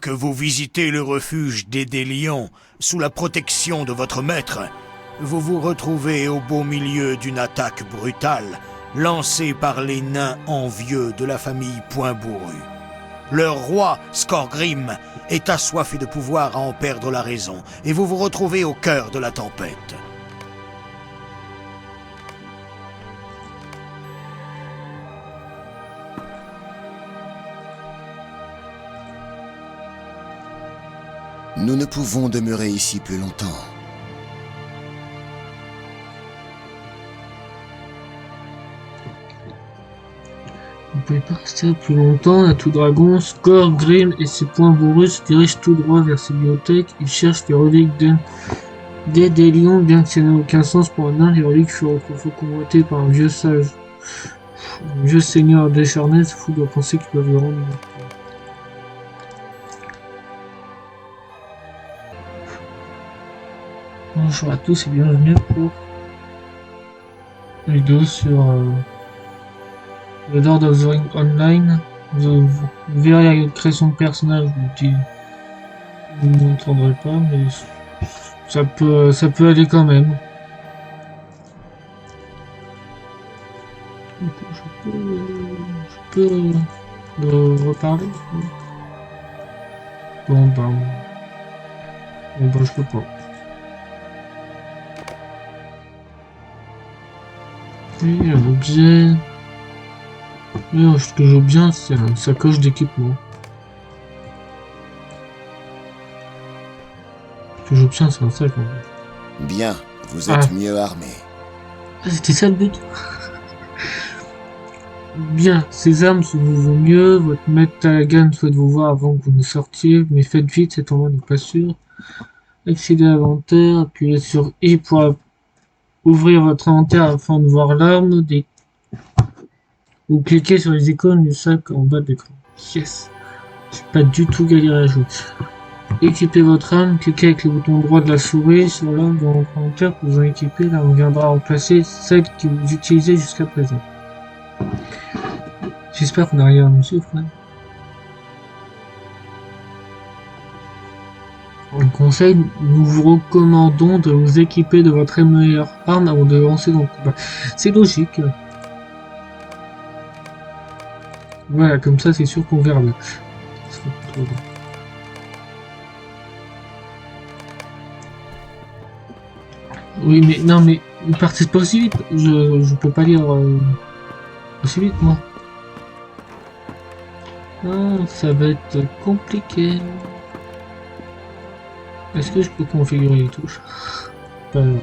Alors que vous visitez le refuge des Délions, sous la protection de votre maître, vous vous retrouvez au beau milieu d'une attaque brutale, lancée par les nains envieux de la famille Pointbourru. Leur roi, Skorgrim, est assoiffé de pouvoir à en perdre la raison, et vous vous retrouvez au cœur de la tempête. Nous ne pouvons demeurer ici plus longtemps. Vous pouvez pas rester plus longtemps. Un tout dragon, Skorgrim et ses Pointbourrus se dirigent tout droit vers ces bibliothèques. Ils cherchent les reliques des Délions, bien que ça n'ait aucun sens pour un nain. Les reliques furent autrefois convoitées par un vieux sage. Un vieux seigneur décharné, c'est fou de penser qu'ils peuvent le rendre. Bonjour à tous et bienvenue pour une vidéo sur The Lord of the Rings Online. Vous verrez la création de personnages, vous n'entendrez pas, mais ça peut aller quand même. Du coup, je peux reparler. Bon je peux pas. Oui, un objet. Oui, ce que j'ai bien, c'est une sacoche d'équipement. Ce que j'obtiens, c'est un sac en fait. Bien, vous êtes mieux armé. Ah, c'était ça le but. Bien, ces armes se vous vont mieux. Votre maître Talagan souhaite vous voir avant que vous ne sortiez, mais faites vite, cet endroit n'est pas sûr. Accédez à l'inventaire, appuyez sur I pour ouvrir votre inventaire afin de voir l'arme. Vous cliquez sur les icônes du sac en bas de l'écran. Yes. J'ai pas du tout galéré à jouer. Équipez votre arme, cliquez avec le bouton droit de la souris sur l'arme dans votre inventaire pour vous en équiper. L'arme viendra remplacer celle que vous utilisez jusqu'à présent. J'espère qu'on n'a rien à me suivre. En conseil, nous vous recommandons de vous équiper de votre meilleure arme avant de lancer dans le combat. C'est logique. Voilà, comme ça c'est sûr qu'on verra bien. Oui, mais non, mais ne partez pas aussi vite. Je peux pas lire aussi vite, moi. Ah, ça va être compliqué. Est-ce que je peux configurer les touches? Pas vraiment.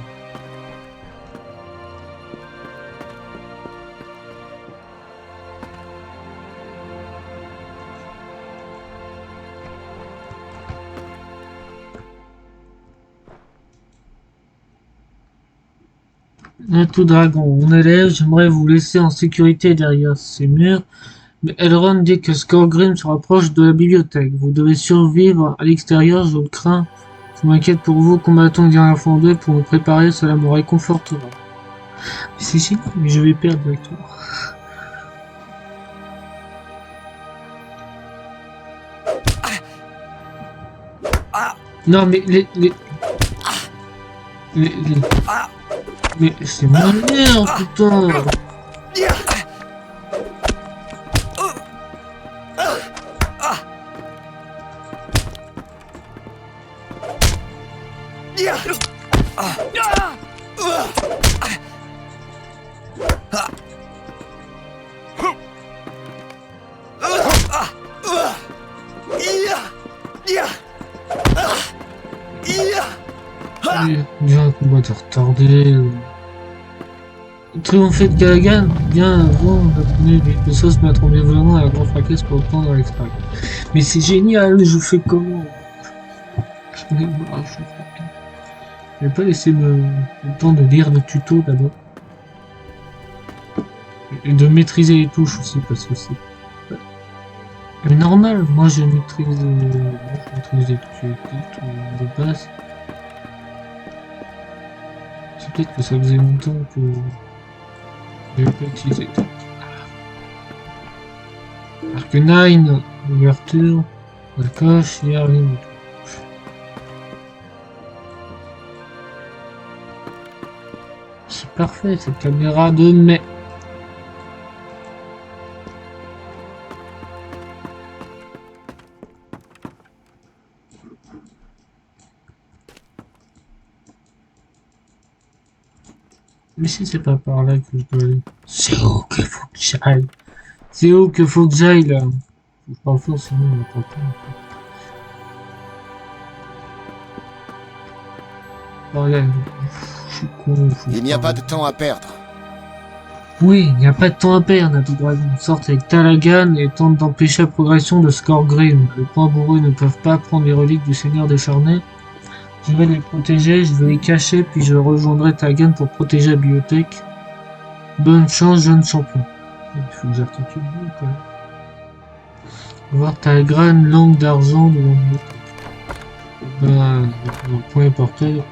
Un tout dragon, mon élève, j'aimerais vous laisser en sécurité derrière ces murs, mais Elrond dit que Skorgrim se rapproche de la bibliothèque. Vous devez survivre à l'extérieur, je le crains. Je m'inquiète pour vous, combattons une dernière fois en deux pour nous préparer, cela me réconfortera. Mais c'est génial, mais je vais perdre directement. Non mais mais c'est ma merde, putain. Bien un combat de retardé. Triompher de Calagan, bien avant d'apprendre les choses se mettront bien violent à la grande fracasse pour obtenir l'extract. Mais c'est génial, je fais comment? Je vais pas laisser le temps de lire le tuto d'abord. Et de maîtriser les touches aussi, parce que c'est normal. Moi je maîtrise les touches de base. C'est peut-être que ça faisait longtemps que je n'avais pas utilisé. Arcanine, ouverture. D'accord, il y a rien du tout. C'est parfait, cette caméra de mai. Mais si c'est pas par là que je dois aller. C'est où qu'il faut que j'aille? C'est où qu'il faut que j'aille là? Faut que je parle fort sinon on n'entend pas. Par là, je suis con. Il n'y a pas de temps à perdre. Oui, il n'y a pas de temps à perdre, Navi Dragon. Sortent avec Talagan et tentent d'empêcher la progression de Skorgrim. Les points bourreux ne peuvent pas prendre les reliques du Seigneur décharné. Je vais les protéger, je vais les cacher, puis je rejoindrai Talagan pour protéger la bibliothèque. Bonne chance, jeune champion. Il faut que j'articule bien, quoi. Voir Talgran, langue d'argent de la bibliothèque. Le point portail,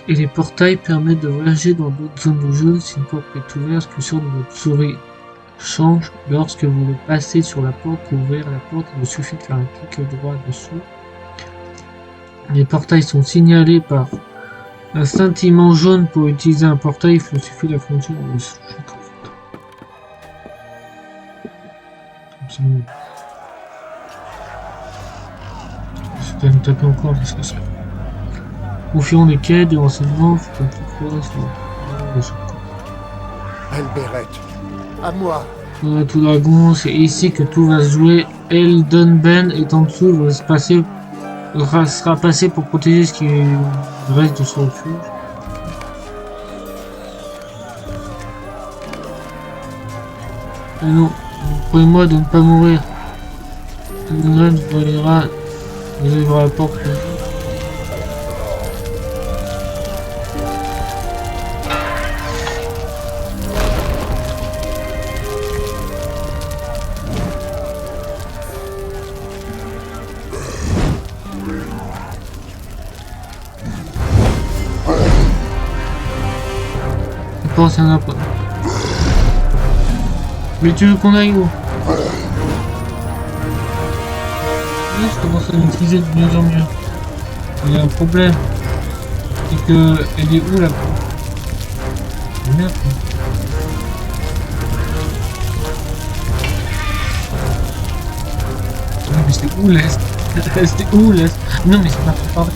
les portails permettent de voyager dans d'autres zones du jeu. Si une porte est ouverte, que sur de votre souris change. Lorsque vous le passez sur la porte pour ouvrir la porte, il vous suffit de faire un clic droit dessous. Les portails sont signalés par un scintillement jaune. Pour utiliser un portail, il faut suffit la frontière. Je vais me taper encore parce que ça. Confions des quais de renseignements, faut qu'on croire sur Alberet, à moi. Tout dragon, c'est ici que tout va se jouer. Eldonben est en dessous, il va se passer, sera passé pour protéger ce qui reste de son refuge. Ah non, prenez-moi de ne pas mourir. Eldonben vous ouvrira la porte. Ça n'a pas. Mais tu veux qu'on aille où? Oui, je commence à maîtriser de mieux en mieux. Il y a un problème. C'est que... Elle est où la porte? Merde. Non mais c'était où l'est? C'était où l'est? Non mais c'est pas par là.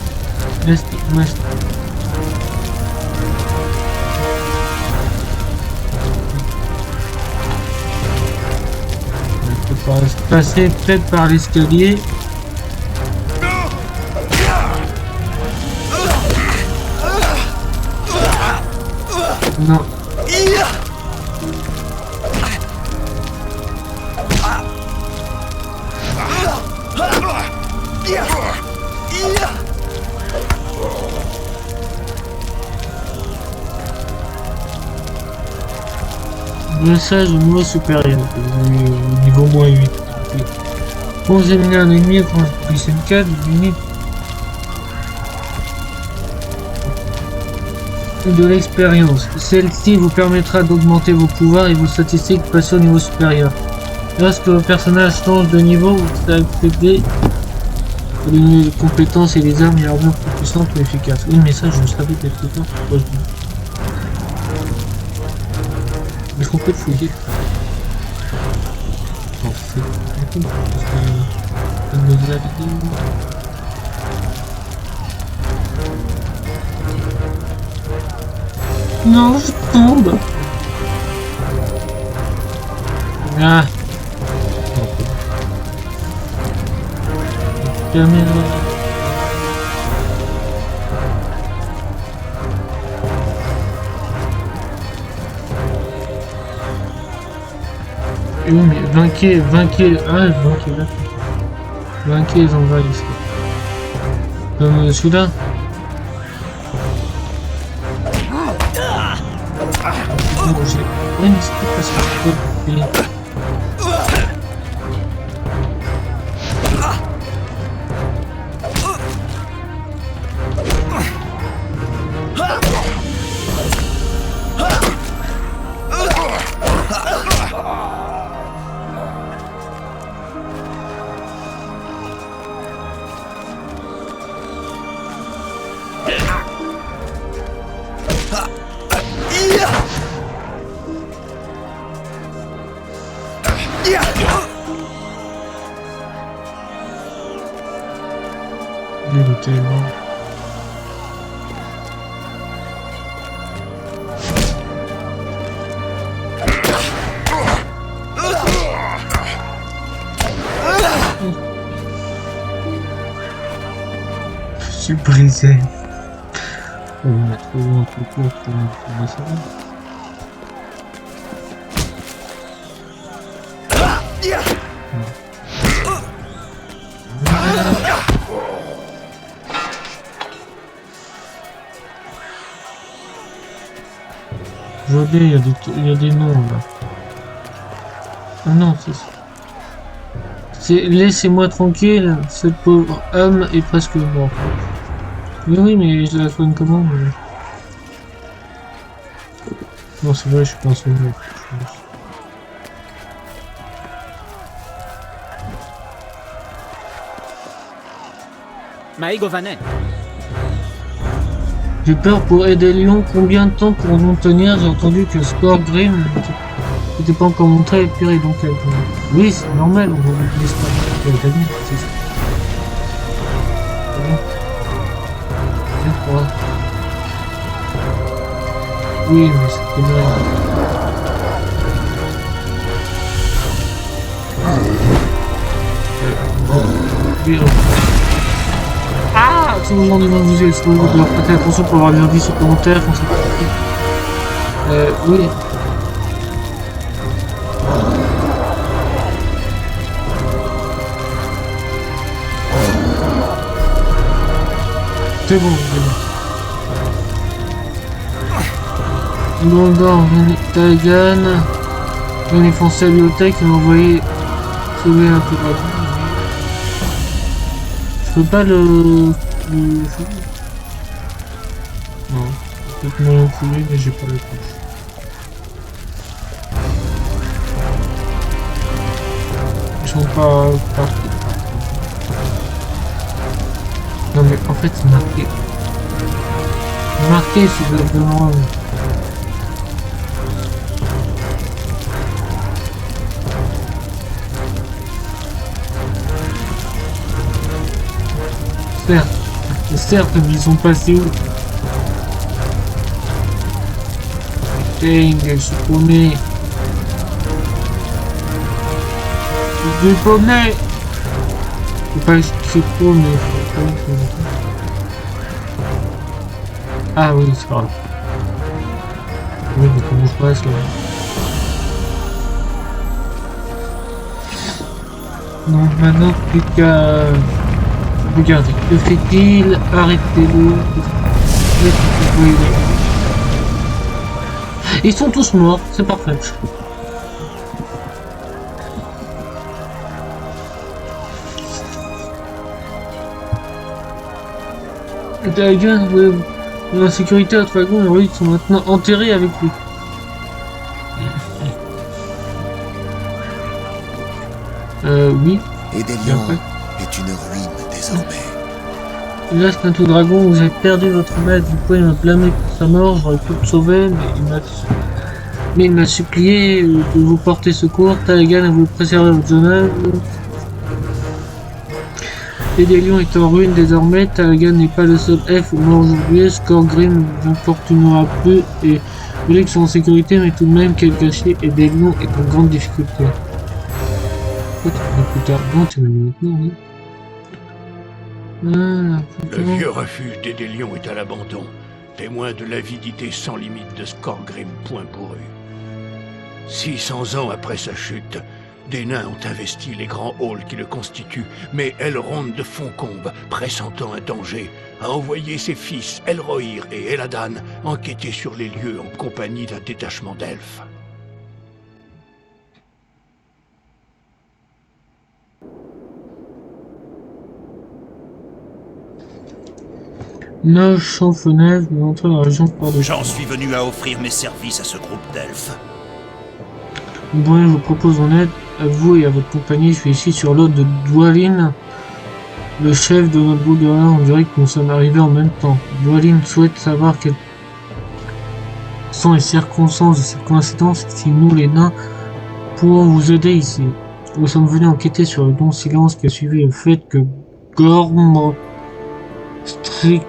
L'est, ouest. On va se passer peut-être par l'escalier. Non. Message au niveau supérieur, au niveau moins 8. Quand vous éliminez un ennemi, quand vous glissez une case, vous éliminez de l'expérience. Celle-ci vous permettra d'augmenter vos pouvoirs et vos statistiques passées au niveau supérieur. Lorsque vos personnages changent de niveau, vous accédez au niveau de compétences et les armes et armures plus puissantes ou efficaces. Oui, mais ça, je le savais dès le départ. Pourquoi je dis? Est-ce qu'on peut le fouiller? Non, c'est cool, parce que me la vidéo. Non, je tombe. Ah. Caméra. Oui, mais vainquez, les envahisseurs. Comme celui-là. Oui, mais c'est pas parce que je peux. suis brisé. On a trouvé un peu court pour ça. Je vois bien, il y a des noms là. Ah non, laissez-moi tranquille, cette pauvre âme est presque morte. Oui, mais je la soigne comment Non, c'est vrai, je suis pas un soigneur. Maïgovanen. J'ai peur pour aider Lyon. Combien de temps pourrons-nous tenir? J'ai entendu que Skorgrim n'était pas encore montré et pire et donc oui, c'est normal, on va oublier Skorgrim. C'est ça. C'est bon. Oui, mais c'était bien. Ah, si vous en demandez, est-ce que vous devez prêter attention pour avoir des indices supplémentaires quand c'est oui. C'est bon, c'est bon. Gondor, Tagan, venez foncer à la bibliothèque et m'envoyer sauver un peu de la... Je peux pas le... Non, peut-être moyen de fouiller, mais j'ai pas le temps. Ils sont pas partis. Non mais en fait c'est marqué. Marqué c'est devant. Certes, mais ils sont passés où? Dang, je suis paumé. Je suis paumé. C'est pas que je suis paumé. Ah oui, c'est pas grave. Oui, mais comment je passe là? Non, maintenant plus qu'à... Regardez, que fait-il? Arrêtez-le. Ils sont tous morts, c'est parfait. Dagan, la sécurité à Dragon et Roy sont maintenant enterrés avec lui. Oui. Edelion est une ruine désormais. Il reste un tout dragon, vous avez perdu votre maître, vous pouvez me blâmer pour sa mort, j'aurais pu le sauver, mais il m'a supplié de vous porter secours. Tagan a voulu préserver votre jeune âge. Edelion est en ruine désormais, Tagan n'est pas le seul elfe mort aujourd'hui, Skorgrim ne vous importunera plus et vous voulez qu'ils sont en sécurité, mais tout de même quel gâchis, Edelion est en grande difficulté. Plus tard, bon, tu m'as mis maintenant, oui. Le vieux refuge d'Edelion est à l'abandon, témoin de l'avidité sans limite de Skorgrim point bourru. 600 ans après sa chute, des nains ont investi les grands halls qui le constituent, mais Elrond de Foncombe, pressentant un danger, a envoyé ses fils Elrohir et Eladan enquêter sur les lieux en compagnie d'un détachement d'elfes. Noge, Champfenèvre, vous entrez dans la région par de... J'en suis venu à offrir mes services à ce groupe d'elfes. Bon, je vous propose en aide à vous et à votre compagnie. Je suis ici sur l'ordre de Dwalin, le chef de notre groupe de rien. On dirait que nous sommes arrivés en même temps. Dwalin souhaite savoir quelles sont les circonstances de cette coïncidence et si nous, les nains, pouvons vous aider ici. Nous sommes venus enquêter sur le long silence qui a suivi le fait que Gorm Strictforge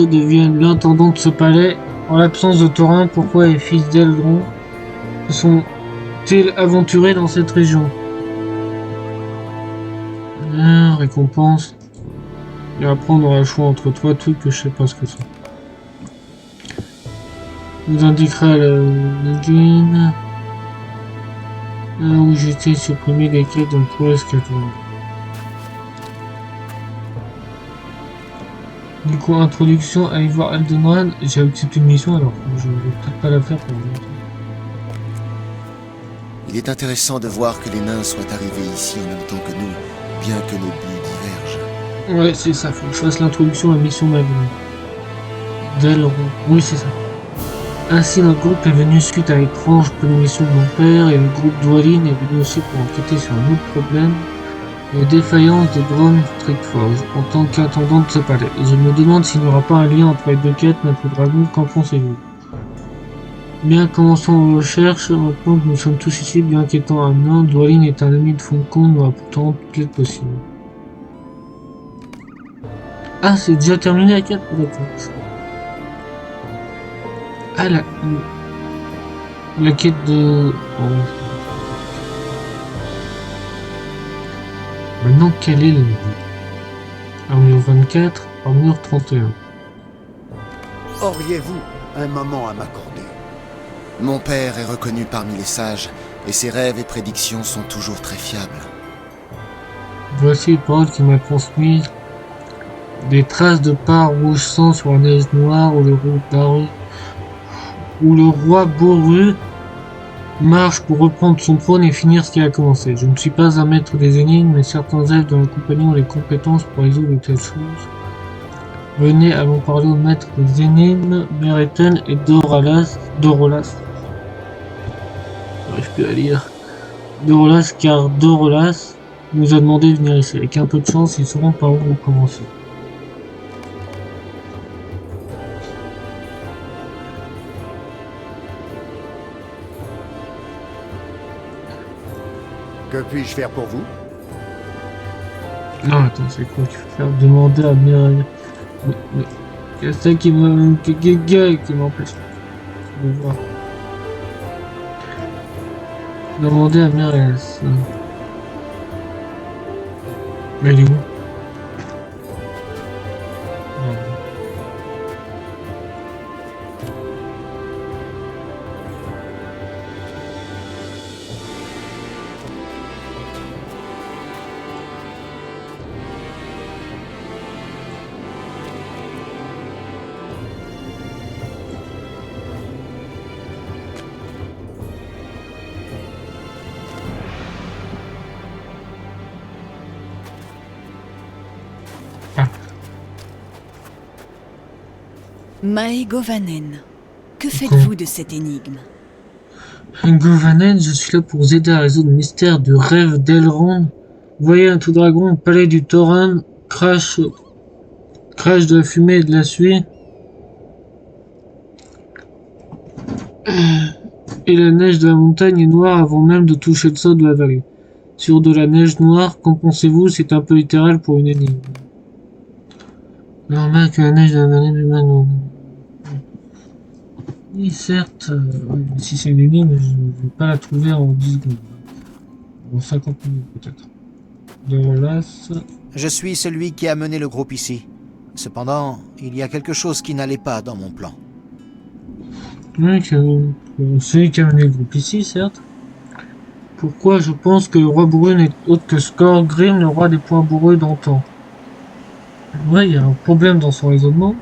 devienne l'intendant de ce palais. En l'absence de Thorin, pourquoi les fils d'Eldron se sont-ils aventurés dans cette région? Récompense. Et après, on aura le choix entre 3 trucs que je sais pas ce que c'est. Je vous indiquera le login. Où j'étais supprimé les quêtes dans le prouesse 14. Du coup, introduction, aller voir Elden Ring. J'ai accepté une mission alors je vais peut-être pas la faire pour longtemps. Il est intéressant de voir que les nains soient arrivés ici en même temps que nous, bien que nos buts divergent. Ouais, c'est ça, faut que je fasse l'introduction à la mission Magna. Delron. Oui, c'est ça. Ainsi, notre groupe est venu suite à l'étrange mission de mon père, et le groupe Dwalin est venu aussi pour enquêter sur un autre problème, les défaillances de Brom Strickforge, en tant qu'intendant de ce palais. Et je me demande s'il n'y aura pas un lien entre les deux quêtes, notre dragon, qu'en pensez-vous? Bien, commençons nos recherches. Maintenant que nous sommes tous ici, bien qu'étant un nain, Dwalin est un ami de Foncon, nous a pourtant toutes les possibles. Ah, c'est déjà terminé la quête? D'accord. Ah, la quête de... Oh. Maintenant, quel est le niveau? Armure 24, armure 31. Auriez-vous un moment à m'accorder? Mon père est reconnu parmi les sages, et ses rêves et prédictions sont toujours très fiables. Voici les paroles qu'il m'a transmises. Des traces de pas rouge sang sur la neige noire où le roi Boru marche pour reprendre son trône et finir ce qui a commencé. Je ne suis pas un maître des énigmes, mais certains elfes dans la compagnie ont les compétences pour résoudre de telles choses. Venez, allons parler au maître des énigmes, Mereten et Dorolas. J'arrive plus à lire. Dorolas, car Dorolas nous a demandé de venir ici. Avec un peu de chance, ils sauront par où commencer. Que puis-je faire pour vous? Non, attends, c'est quoi qu'il faut faire? Demander à Mireille. C'est ça qui m'empêche de voir. Demander à Mireille. Mais elle est où? Maegovanen, que faites-vous de cette énigme? Govanen, je suis là pour vous aider à résoudre le mystère du rêve d'Elrond. Voyez un tout dragon au palais du Tauren, crache de la fumée et de la suie. Et la neige de la montagne est noire avant même de toucher le sol de la vallée. Sur de la neige noire, qu'en pensez-vous? C'est un peu littéral pour une énigme. Normal que la neige de la vallée du Manon. Oui, certes, oui, mais si c'est une énigme, je ne vais pas la trouver en 10 secondes. En 50 minutes peut-être. Dorolas. Je suis celui qui a mené le groupe ici. Cependant, il y a quelque chose qui n'allait pas dans mon plan. Oui, celui qui a mené le groupe ici, certes. Pourquoi je pense que le roi bourru n'est autre que Skorgrim, le roi des points bourreux d'antan? Ouais, il y a un problème dans son raisonnement.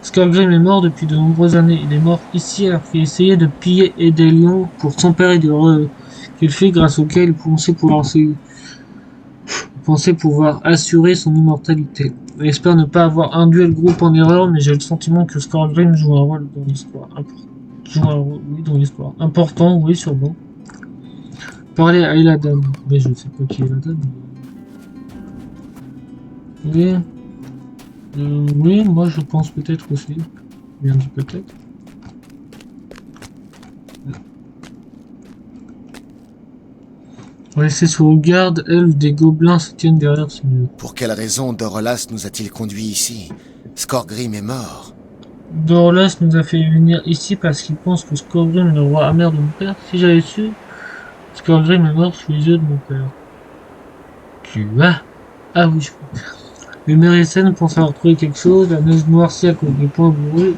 Skorgrim est mort depuis de nombreuses années. Il est mort ici alors qu'il essayait de piller Edelion pour s'emparer du qu'il fait grâce auquel il pensait pouvoir assurer son immortalité. J'espère ne pas avoir induit le groupe en erreur, mais j'ai le sentiment que Skorgrim joue un rôle dans l'histoire. Important, oui, sûrement. Parler à Eladan. Mais je ne sais pas qui est Eladan. Oui. Oui, moi je pense peut-être aussi. Bien dit peut-être. On va laisser sur garde, elfes des gobelins se tiennent derrière, c'est mieux. Pour quelle raison Dorolas nous a-t-il conduits ici? Skorgrim est mort. Dorolas nous a fait venir ici parce qu'il pense que Skorgrim est le roi amer de mon père. Si j'avais su, Skorgrim est mort sous les yeux de mon père. Tu vas? Ah oui, je crois. Les Méricènes pensent avoir trouvé quelque chose, la neige noircit à cause des points bourrus.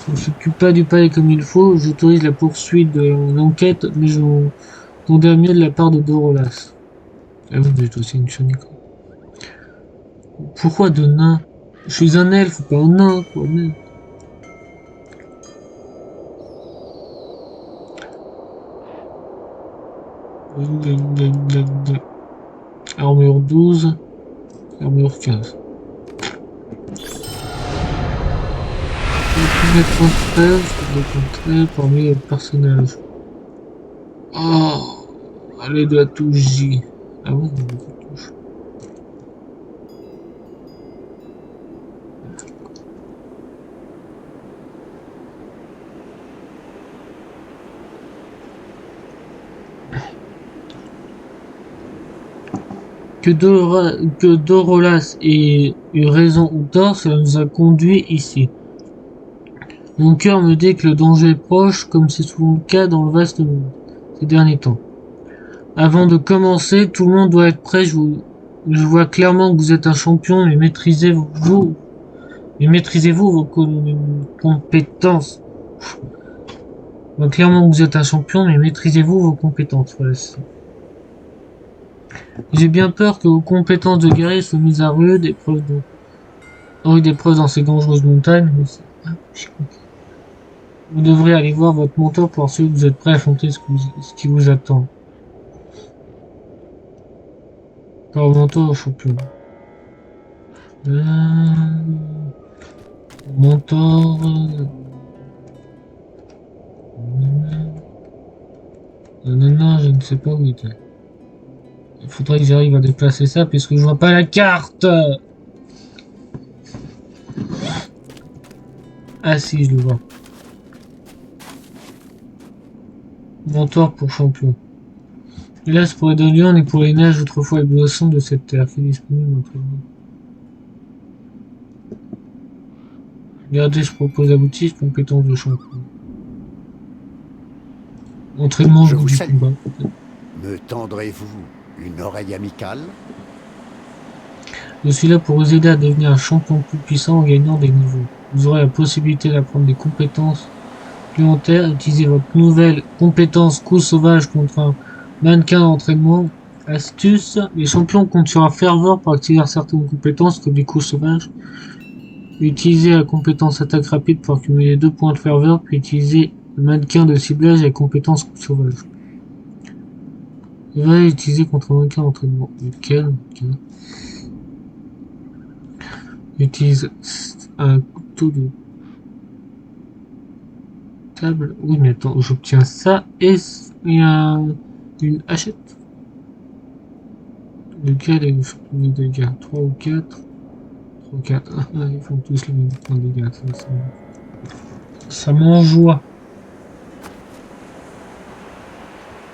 Je ne s'occupe pas du palais comme il faut, j'autorise la poursuite de l'enquête, mais je demandais mieux de la part de Dorolas. Ah oui, vous êtes aussi une chenille, quoi. Pourquoi de nains? Je suis un elfe, pas un nain, quoi, merde. Armure 12, armure 15. Mettre en preuve parmi les personnages. Oh, allez de la touche J. Ah ouais, il y a beaucoup de touches. Que Dorolas ait eu raison ou tort, cela nous a conduit ici. Mon cœur me dit que le danger est proche, comme c'est souvent le cas dans le vaste monde ces derniers temps. Avant de commencer, tout le monde doit être prêt. Je vois clairement que vous êtes un champion, mais maîtrisez-vous vos compétences. Je vois clairement que vous êtes un champion, mais maîtrisez-vous vos compétences. Voilà, c'est ça. J'ai bien peur que vos compétences de guerrier soient mises à rude épreuve dans ces dangereuses montagnes. Mais vous devrez aller voir votre mentor pour assurer que vous êtes prêt à affronter ce qui vous attend. Par mentor champion. Mentor. Non, je ne sais pas où il est. Il faudrait que j'arrive à déplacer ça puisque je vois pas la carte. Ah si, je le vois. Mentor pour champion. Hélas pour les Dolian et pour les neiges autrefois les boissons de cette terre qui est disponible entre nous. Regardez, je propose à boutique compétence de champion. Entraînement au bout du combat. Me tendrez-vous une oreille amicale? Je suis là pour vous aider à devenir un champion plus puissant en gagnant des niveaux. Vous aurez la possibilité d'apprendre des compétences supplémentaires, utiliser votre nouvelle compétence coup sauvage contre un mannequin d'entraînement. Astuce, les champions comptent sur un ferveur pour activer certaines compétences comme les coups sauvages. Utiliser la compétence attaque rapide pour accumuler 2 points de ferveur, puis utiliser le mannequin de ciblage et la compétence coup sauvage. Je vais utiliser contre un mannequin d'entraînement. Lequel? Utilise un couteau de table. Oui, mais attends, j'obtiens ça et une hachette. Lequel est le champion de dégâts? 3 ou 4? 3 ou 4. Ah, ils font tous les mêmes points de dégâts. Ça m'enjoie.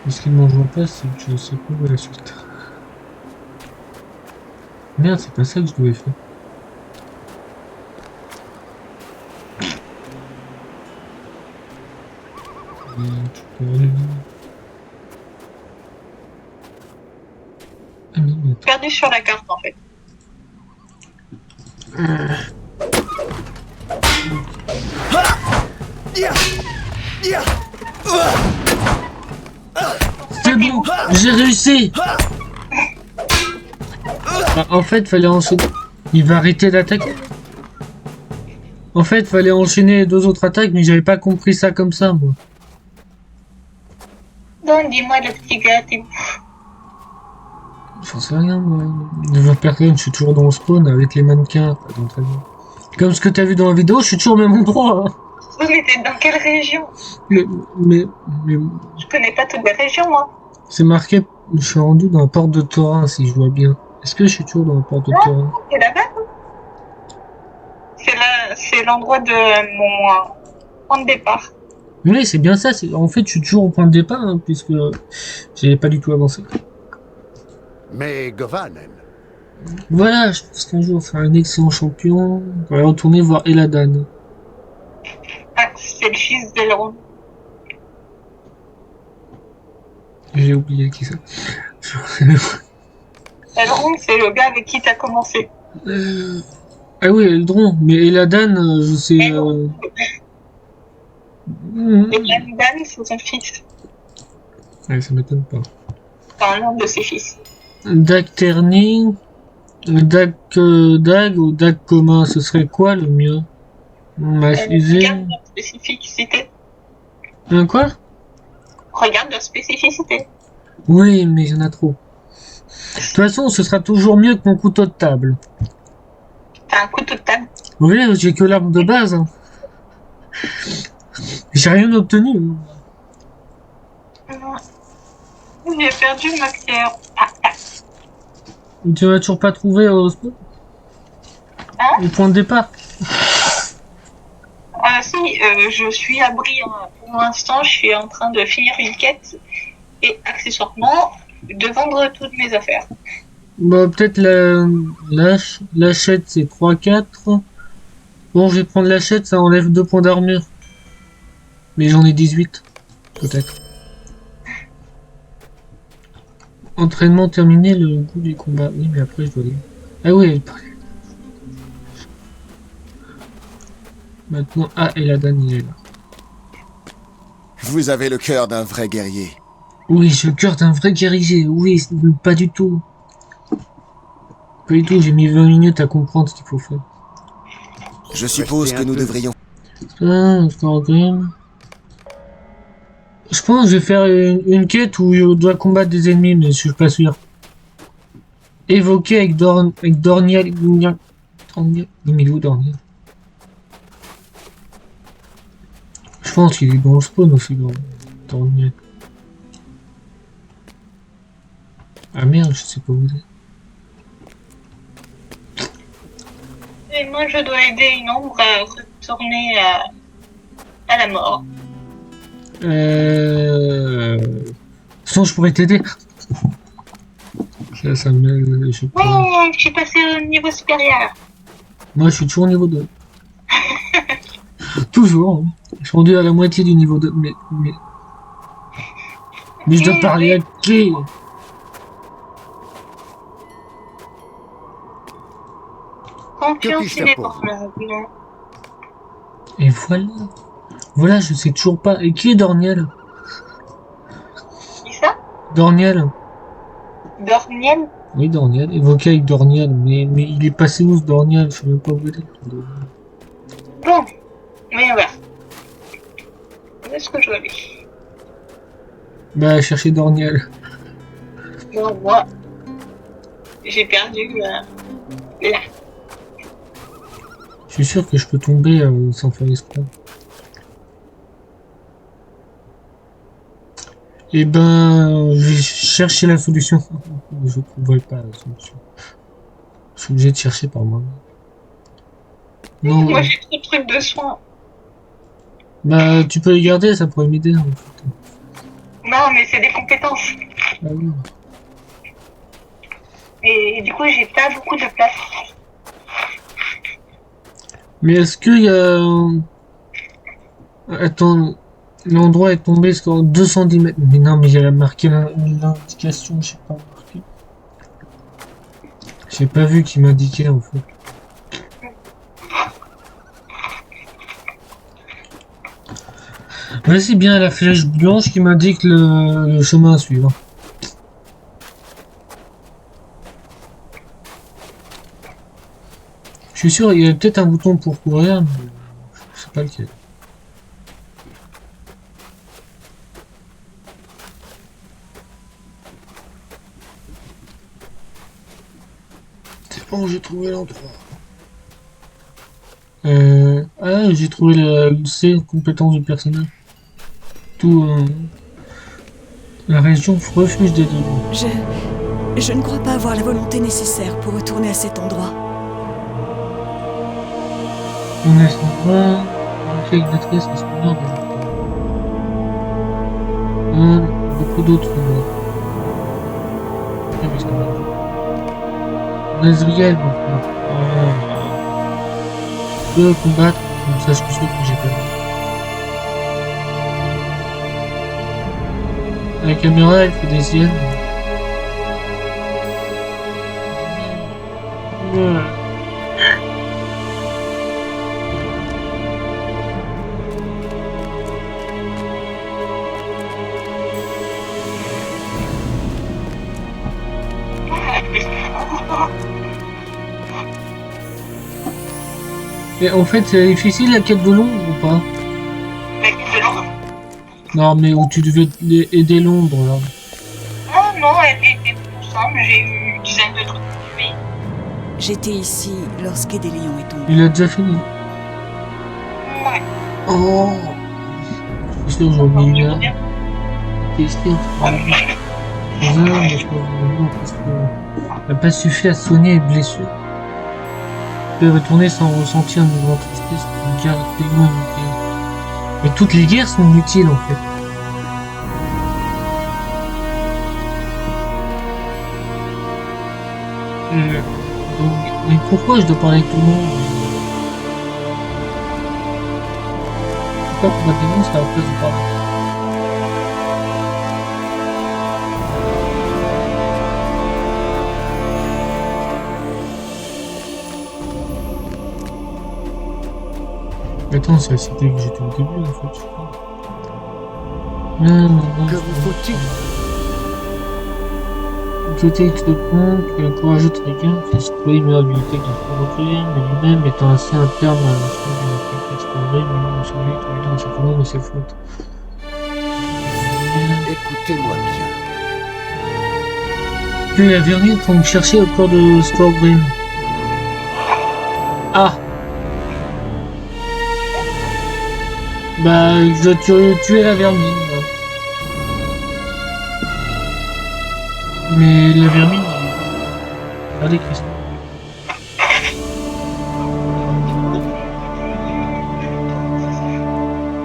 Mais ce qui ne m'enjoie pas, c'est que je sais pas où est la suite. Merde, c'est pas ça que je devais faire. Perdu sur la carte en fait. C'est bon, j'ai réussi. Bah, en fait, fallait enchaîner. Il va arrêter d'attaquer. En fait, fallait enchaîner les 2 autres attaques, mais j'avais pas compris ça comme ça, moi. Donc dis-moi le petit gars, t'es où? J'en sais rien, moi. Je vois personne, je suis toujours dans le spawn avec les mannequins. Comme ce que t'as vu dans la vidéo, je suis toujours au même endroit. Hein. Oui, mais t'es dans quelle région? Mais... Je connais pas toutes les régions, moi. C'est marqué, je suis rendu dans la porte de Thorin, si je vois bien. Est-ce que je suis toujours dans la porte de Thorin? C'est là-bas. C'est l'endroit de mon point de départ. Oui, c'est bien ça. En fait, je suis toujours au point de départ, hein, puisque j'ai pas du tout avancé. Mais Govanen, Voilà, je pense qu'un jour, on fera un excellent champion. On va retourner voir Eladan. Ah, c'est le fils d'Elrond. J'ai oublié qui ça. Elrond, c'est le gars avec qui t'as commencé. Ah oui, Eldron, mais Eladan, je sais. Et Dan, c'est son fils. Ouais, ça m'étonne pas. Enfin, l'un de ses fils. Dag Terni, Dag Dag ou Dag commun, ce serait quoi le mieux? Regarde Usine. leur spécificité. Quoi? Regarde leur spécificité. Oui, mais il y en a trop. De toute façon, ce sera toujours mieux que mon couteau de table. T'as un couteau de table. Oui, j'ai que l'arme de base. Hein. J'ai rien obtenu. J'ai perdu ma pierre. Tu m'as toujours pas trouvé au point de départ. Si, je suis à Brie. Pour l'instant, je suis en train de finir une quête et accessoirement de vendre toutes mes affaires. Bah, peut-être l'achette c'est 3-4. Bon, je vais prendre l'achette, ça enlève 2 points d'armure. Mais j'en ai 18, peut-être. Entraînement terminé, le goût du combat. Oui, mais après je dois aller. Ah oui, elle parle. Maintenant, et la Dan, il est là. Vous avez le cœur d'un vrai guerrier. Oui, j'ai le cœur d'un vrai guerrier. Oui, pas du tout. Pas du tout, j'ai mis 20 minutes à comprendre ce qu'il faut faire. Je suppose que nous devrions... Je pense que je vais faire une quête où on doit combattre des ennemis, mais je suis pas sûr. Évoquer avec Dorniel. Il est où Dorniel? Je pense qu'il est dans le spawn aussi, Dorniel. Ah merde, je sais pas où il est. Et moi, je dois aider une ombre à retourner à la mort. Sinon, je pourrais t'aider. Ça me... Je sais pas. Ouais, je suis passé au niveau supérieur. Moi, je suis toujours au niveau 2. Toujours. Hein. Je suis rendu à la moitié du niveau 2. Mais je dois parler à qui? Confiance faire pour inébranlable. Et voilà. Voilà, je sais toujours pas. Et qui est Dorniel? Qui ça? Dorniel. Dorniel? Oui, Dorniel. Évoqué avec Dorniel. Mais il est passé où ce Dorniel? Je sais même pas où il est. Bon, mais voilà. Où est-ce que je dois aller? Bah, chercher Dorniel. Bon, moi, j'ai perdu là. Je suis sûr que je peux tomber sans faire exprès. Et ben, je vais chercher la solution. Je ne trouverai pas la solution. Je suis obligé de chercher par moi. Non. Moi, j'ai trop de trucs de soins. Bah, tu peux les garder, ça pourrait m'aider. En fait. Non, mais c'est des compétences. Ah oui. Et du coup, j'ai pas beaucoup de place. Mais est-ce qu'il y a... Attends, l'endroit est tombé sur 210 mètres. Mais non, mais il y a marqué l'indication, je sais pas marqué. J'ai pas vu qu'il m'indiquait en fait. Vas-y bien la flèche blanche qui m'indique le chemin à suivre. Je suis sûr, il y a peut-être un bouton pour courir, mais je sais pas lequel. C'est bon, j'ai trouvé l'endroit. Ah, j'ai trouvé la compétence du personnage. Tout la région refuge des dieux. Je ne crois pas avoir la volonté nécessaire pour retourner à cet endroit. On est sans droit, on fait une maîtrise qui se connaît beaucoup d'autres endroits. Nazriel, je peux combattre, comme ça je suis sûr que j'ai perdu. La caméra elle fait des siennes. Ouais. Et en fait, c'est difficile la quête de Londres ou pas? La quête de Londres? Non, mais où tu devais aider Londres là. Oh non, elle était tout simple, j'ai eu une dizaine de trucs. Oui. J'étais ici lorsqu'Edélion est tombé. Il a déjà fini. Ouais. Oh. Je suis sûr que j'en ai une heure. Question. Parce qu'elle n'a pas suffi à soigner les blessures. Elle peut retourner sans ressentir une grande tristesse. Une guerre tellement inutile. Mais toutes les guerres sont inutiles en fait. Donc, mais pourquoi je dois parler avec tout le monde? Pourquoi pour Athénon c'est à la place de parler? Attends, c'est la cité que j'étais au début en fait, je crois. Non. Que vous faut-il? Je texte de compte que le courageux Tréguin fait citoyer une meilleure bibliothèque de Provoquer, mais lui-même étant ainsi un terme à la chose de la texte vrai, mais non celui qui lui donne sa commande de ses fautes. Écoutez-moi bien. Puis la vermine pour me chercher au corps de Storgrim. Ah! Bah, je dois tuer la vermine. Là. Mais la vermine, regardez Christ.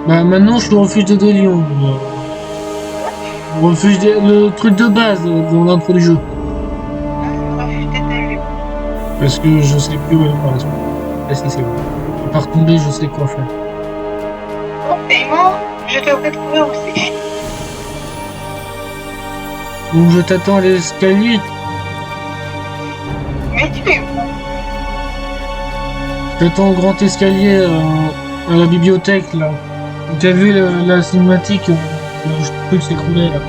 Bah maintenant je suis au refuge d'Edélion. Le truc de base dans l'intro du jeu. Parce que je sais plus où aller par la suite. Ah si c'est bon. À part tomber, je sais quoi faire. Et moi, je devrais trouver aussi. Donc je t'attends à l'escalier. Mais tu es où? Je t'attends au grand escalier à la bibliothèque là. T'as vu la cinématique où le truc s'écroulait là.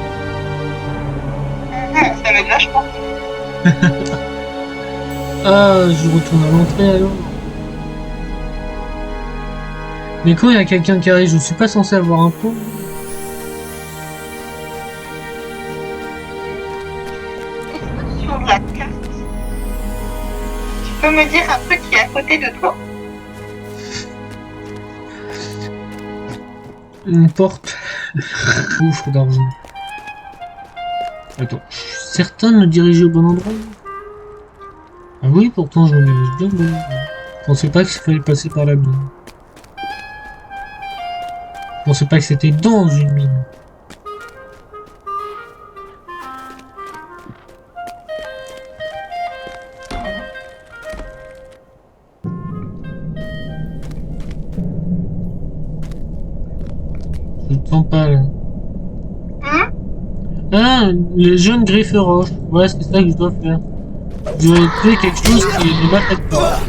Ça me lâche pas. Ah, je retourne à l'entrée alors. Mais quand il y a quelqu'un qui arrive, je suis pas censé avoir un pot. Sur la carte, tu peux me dire un truc qui est à côté de toi? Une porte. Gouffre d'argent. Attends, je suis certain de me diriger au bon endroit. Ah oui, pourtant je me dirige bien. Bon. Je pensais pas qu'il fallait passer par la mine. Je pensais pas que c'était dans une mine. Je ne sens pas là. Ah, les jeunes grifferoches. Ouais, c'est ça que je dois faire. Je dois tuer quelque chose qui ne m'attaque pas.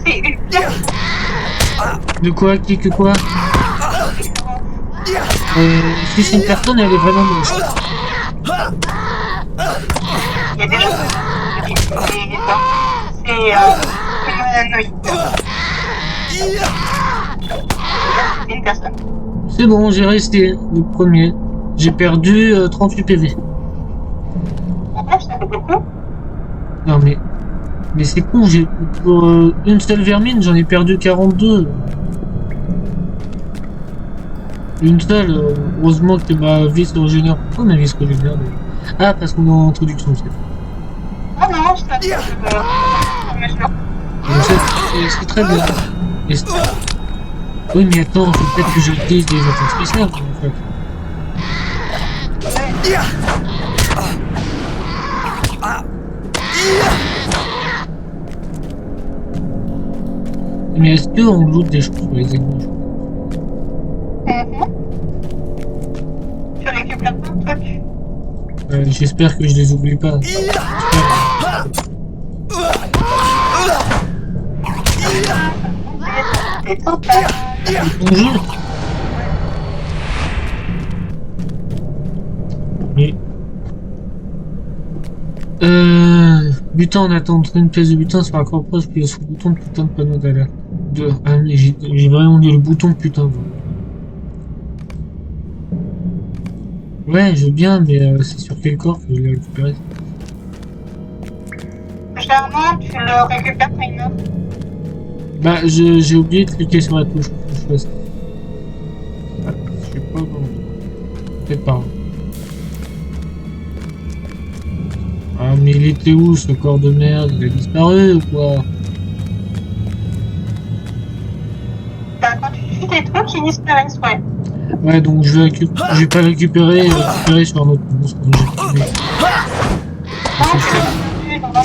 C'est une pierre. De quoi? Que quoi? Si c'est une personne, elle est vraiment moche. Il y a des gens c'est humanoïde. C'est une personne. C'est bon, j'ai resté le premier. J'ai perdu 38 PV. En fait, ça fait beaucoup. Non mais c'est con, j'ai pour une seule vermine, j'en ai perdu 42. Une seule, heureusement que ma vice originaire. Pourquoi ma vice originaire d'ailleurs? Ah, parce qu'on est en introduction, c'est. Ah non, ça C'est très bien. Oui, mais attends, faut peut-être que j'utilise des attaques spéciales en fait. Mais est-ce qu'on loot des choses pour les ennemis? Tu récupères plein de trucs. J'espère que je les oublie pas. Bonjour. Mais... Butin en attente. Une pièce de butin sur la croix proche, puis sur le bouton de putain de panneau d'alerte. Ah, mais j'ai vraiment dit le bouton de putain. Ouais, je veux bien, mais c'est sur quel corps que je l'ai récupéré? Généralement, tu le récupères quand il meurt. Bah, j'ai oublié de cliquer sur la touche pour que je fasse. Ah, je sais pas comment. Peut-être pas. Ah, mais il était où ce corps de merde? Il a disparu ou quoi? Bah, quand tu fais des trucs, ils disparaissent, ouais. Ouais, donc je vais pas le récupérer sur un autre monstre. Donc j'ai tué. Non, tu l'as tué dans la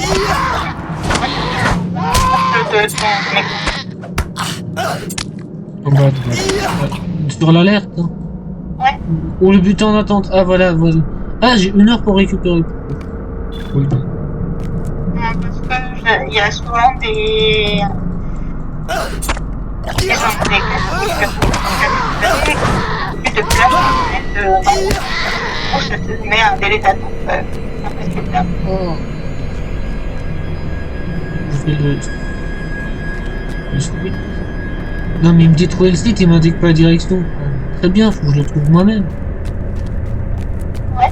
de ton mec. En bas à droite. Ouais. Sur l'alerte, hein. Ouais. Ou le butin en attente. Ah, voilà. Ah, j'ai 1 heure pour récupérer. Oui. Parce que il y a souvent des gens plus de place, ça te met un délai d'attente impressionnant. Oh. Je fais le site. Non, mais il me dit trouver le site, il m'indique pas la direction. Très bien, faut que je le trouve moi-même. Ouais.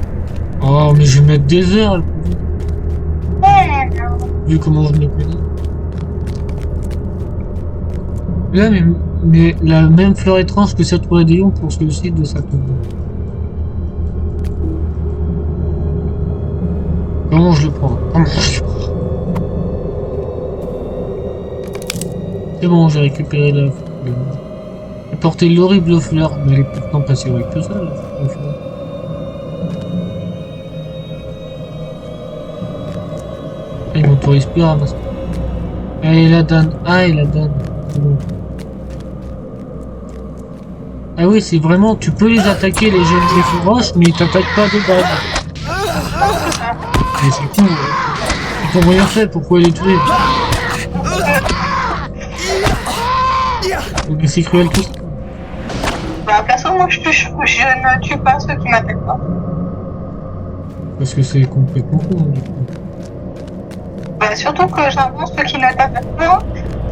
Oh, mais je vais mettre des heures. Ouais, non. Vu comment je m'y connais. Là, mais la même fleur étrange que cette Rayon pour ce site de sa tombe. Comment je le prends? C'est bon, j'ai récupéré la fleur. J'ai porté l'horrible fleur, mais elle est pourtant pas si horrible que ça, la fleur. Ah, il m'autorise plus à ramasser. Ah, il la donne. Ah, il la donne. C'est bon. Ah oui, c'est vraiment, tu peux les attaquer, les roches, mais ils t'attaquent pas de base. Mais c'est con. Ils t'ont rien fait, pourquoi les tuer? Mais c'est cruel tout ça. Bah, perso, moi, je ne tue pas ceux qui m'attaquent pas. Parce que c'est complètement con, du coup. Bah, surtout que généralement, ceux qui ne t'attaquent pas,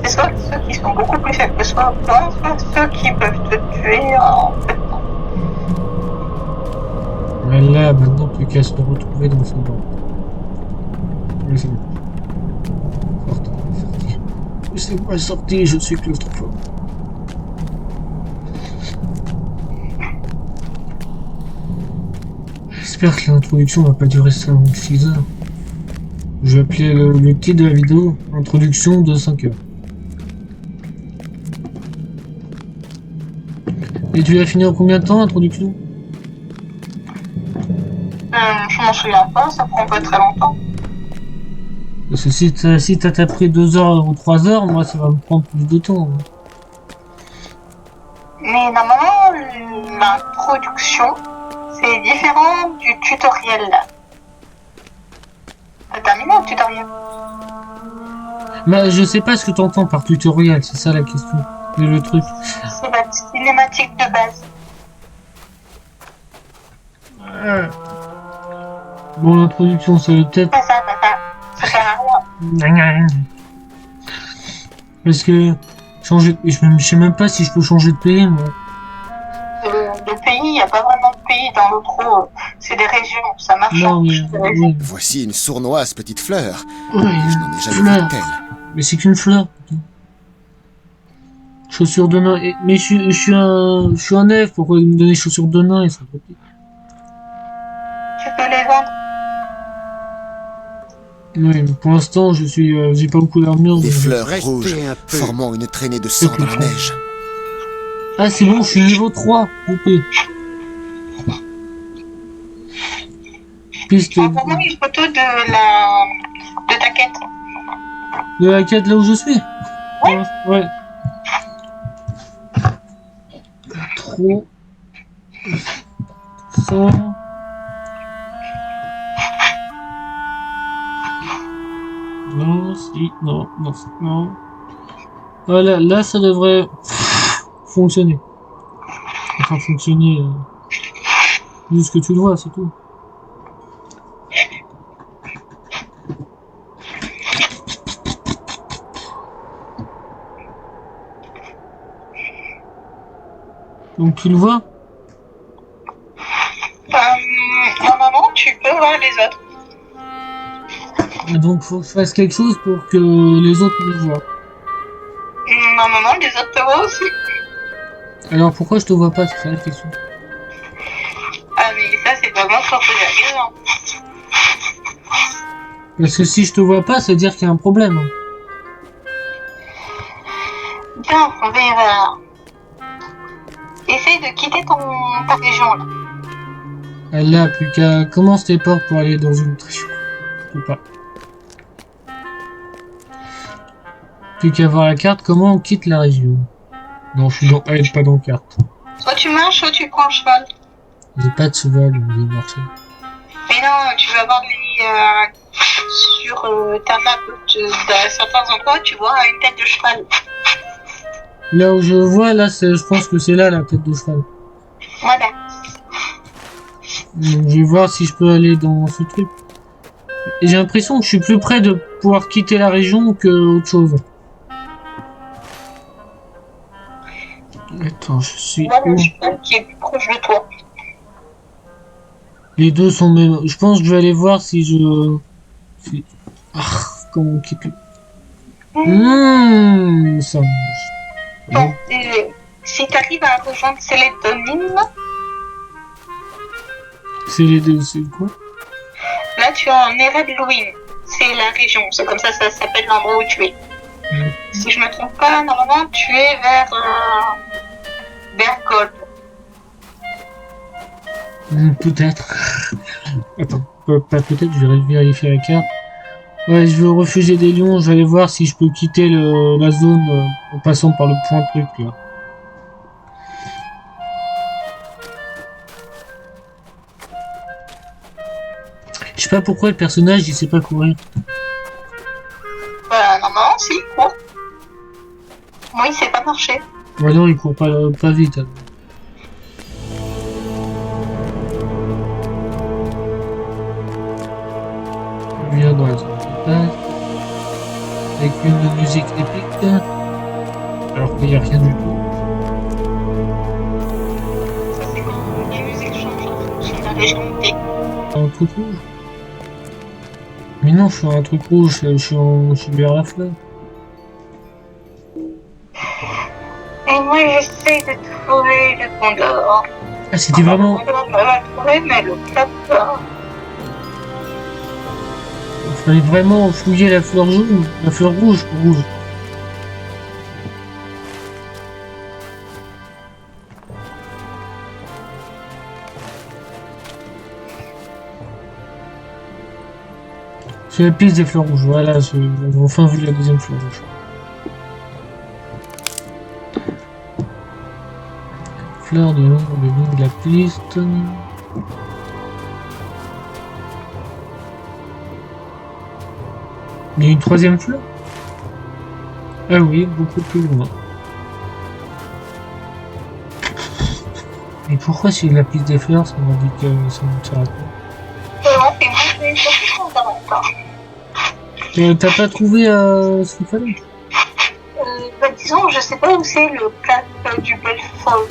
c'est soit ceux qui sont beaucoup plus faibles que soit ceux qui peuvent te tuer en peu de temps. Voilà, maintenant plus qu'à se retrouver dans son banc. Oui, c'est bon. Sorti. Laissez-moi sortir, je suis claustrophobe. J'espère que l'introduction va pas durer 6 heures. Je vais appeler le titre de la vidéo introduction de 5 heures. Et tu vas finir en combien de temps l'introduction? Je m'en souviens pas, ça prend pas très longtemps. Parce que si t'as pris 2 heures ou 3 heures, moi ça va me prendre plus de temps. Mais normalement, l'introduction, c'est différent du tutoriel. T'as terminé le tutoriel? Mais je sais pas ce que t'entends par tutoriel, c'est ça la question. Mais le truc. C'est la cinématique de base. Bon, l'introduction, ça veut peut-être. Pas ça, ça sert à rien. Parce que changer, je sais même pas si je peux changer de pays, moi. Le pays, il n'y a pas vraiment de pays dans l'autre, c'est des régions, ça marche. Non, mais oui. Voici une sournoise petite fleur. Ouais, Je n'en ai jamais vu telle. mais c'est qu'une fleur. Putain. Chaussures de nain. Mais je suis un elfe, pourquoi me donner chaussures de nain et ça peut être. Tu peux les vendre. Oui, mais pour l'instant, j'ai pas beaucoup d'armure. Des mais- fleurs Restez rouges, un peu. formant une traînée de sang dans la neige. Ah, c'est bon, je suis niveau 3. Ok. Piste Envoie-moi une photo de ta quête. de la quête là où je suis. Ouais. Ouais. Trop. 100. Non, si, non. Voilà, là ça devrait fonctionner. Enfin, fonctionner. Juste que tu le vois, c'est tout. Donc tu le vois? Normalement, tu peux voir les autres. Et donc faut que je fasse quelque chose pour que les autres me voient. Normalement, les autres te voient aussi. Alors pourquoi je te vois pas? C'est ça la question. Ah, mais ça, c'est vraiment pour poser la question. Parce que si je te vois pas, ça veut dire qu'il y a un problème. Bien, on verra. Essaye de quitter ta région, là. Là, plus qu'à... Commence tes portes pour aller dans une autre région. Ou pas. Plus qu'à voir la carte, comment on quitte la région? Non, je suis dans aide, pas dans carte. Soit tu marches, soit tu prends le cheval. J'ai pas de cheval, je vais marcher. Mais non, tu vas voir sur ta map dans certains endroits, tu vois une tête de cheval. Là où je vois, là, je pense que c'est là la tête de cheval. Voilà. Donc, je vais voir si je peux aller dans ce truc. Et j'ai l'impression que je suis plus près de pouvoir quitter la région que autre chose. Attends, je suis Voilà où? le cheval qui est plus proche de toi. Les deux sont même. Je pense que je vais aller voir si je. Ah, comment on quitte le. Ça marche. Bon, si tu arrives à rejoindre Célédonine, C'est les deux, c'est quoi? là tu es en Eredluin. C'est la région, c'est comme ça s'appelle l'endroit où tu es. Si je me trompe pas, normalement tu es vers Gold. Peut-être. Attends, pas peut-être, je vais vérifier la carte. Ouais, je vais au refuge des lions, je vais aller voir si je peux quitter la zone en passant par le point truc là. Je sais pas pourquoi le personnage il sait pas courir. Normalement, si, il court. Moi, il sait pas marcher. Ouais, non, il court pas vite. Hein. Il vient dans la zone de base. Avec une musique épique. Alors qu'il n'y a rien du tout. Ça, c'est quand les musiques changent en fonction de la région où t'es. Un truc rouge. Mais non, je suis un truc rouge, je suis vers la fleur. Et moi, j'essaie de trouver le Condor. Ah, c'était vraiment. Le Condor, je vais le trouver, mais le Cap. Il fallait vraiment fouiller la fleur jaune, la fleur rouge. C'est la piste des fleurs rouges, voilà, j'ai enfin vu la deuxième fleur rouge. Fleur le long de la piste. Il y a une troisième fleur? Ah oui, beaucoup plus loin. Et pourquoi c'est la piste des fleurs, ça m'a dit que ça ne s'arrête pas? Non, et moi, je vais surtout Condor encore. T'as pas trouvé ce qu'il fallait? Disons, je sais pas où c'est le cap du Belfort.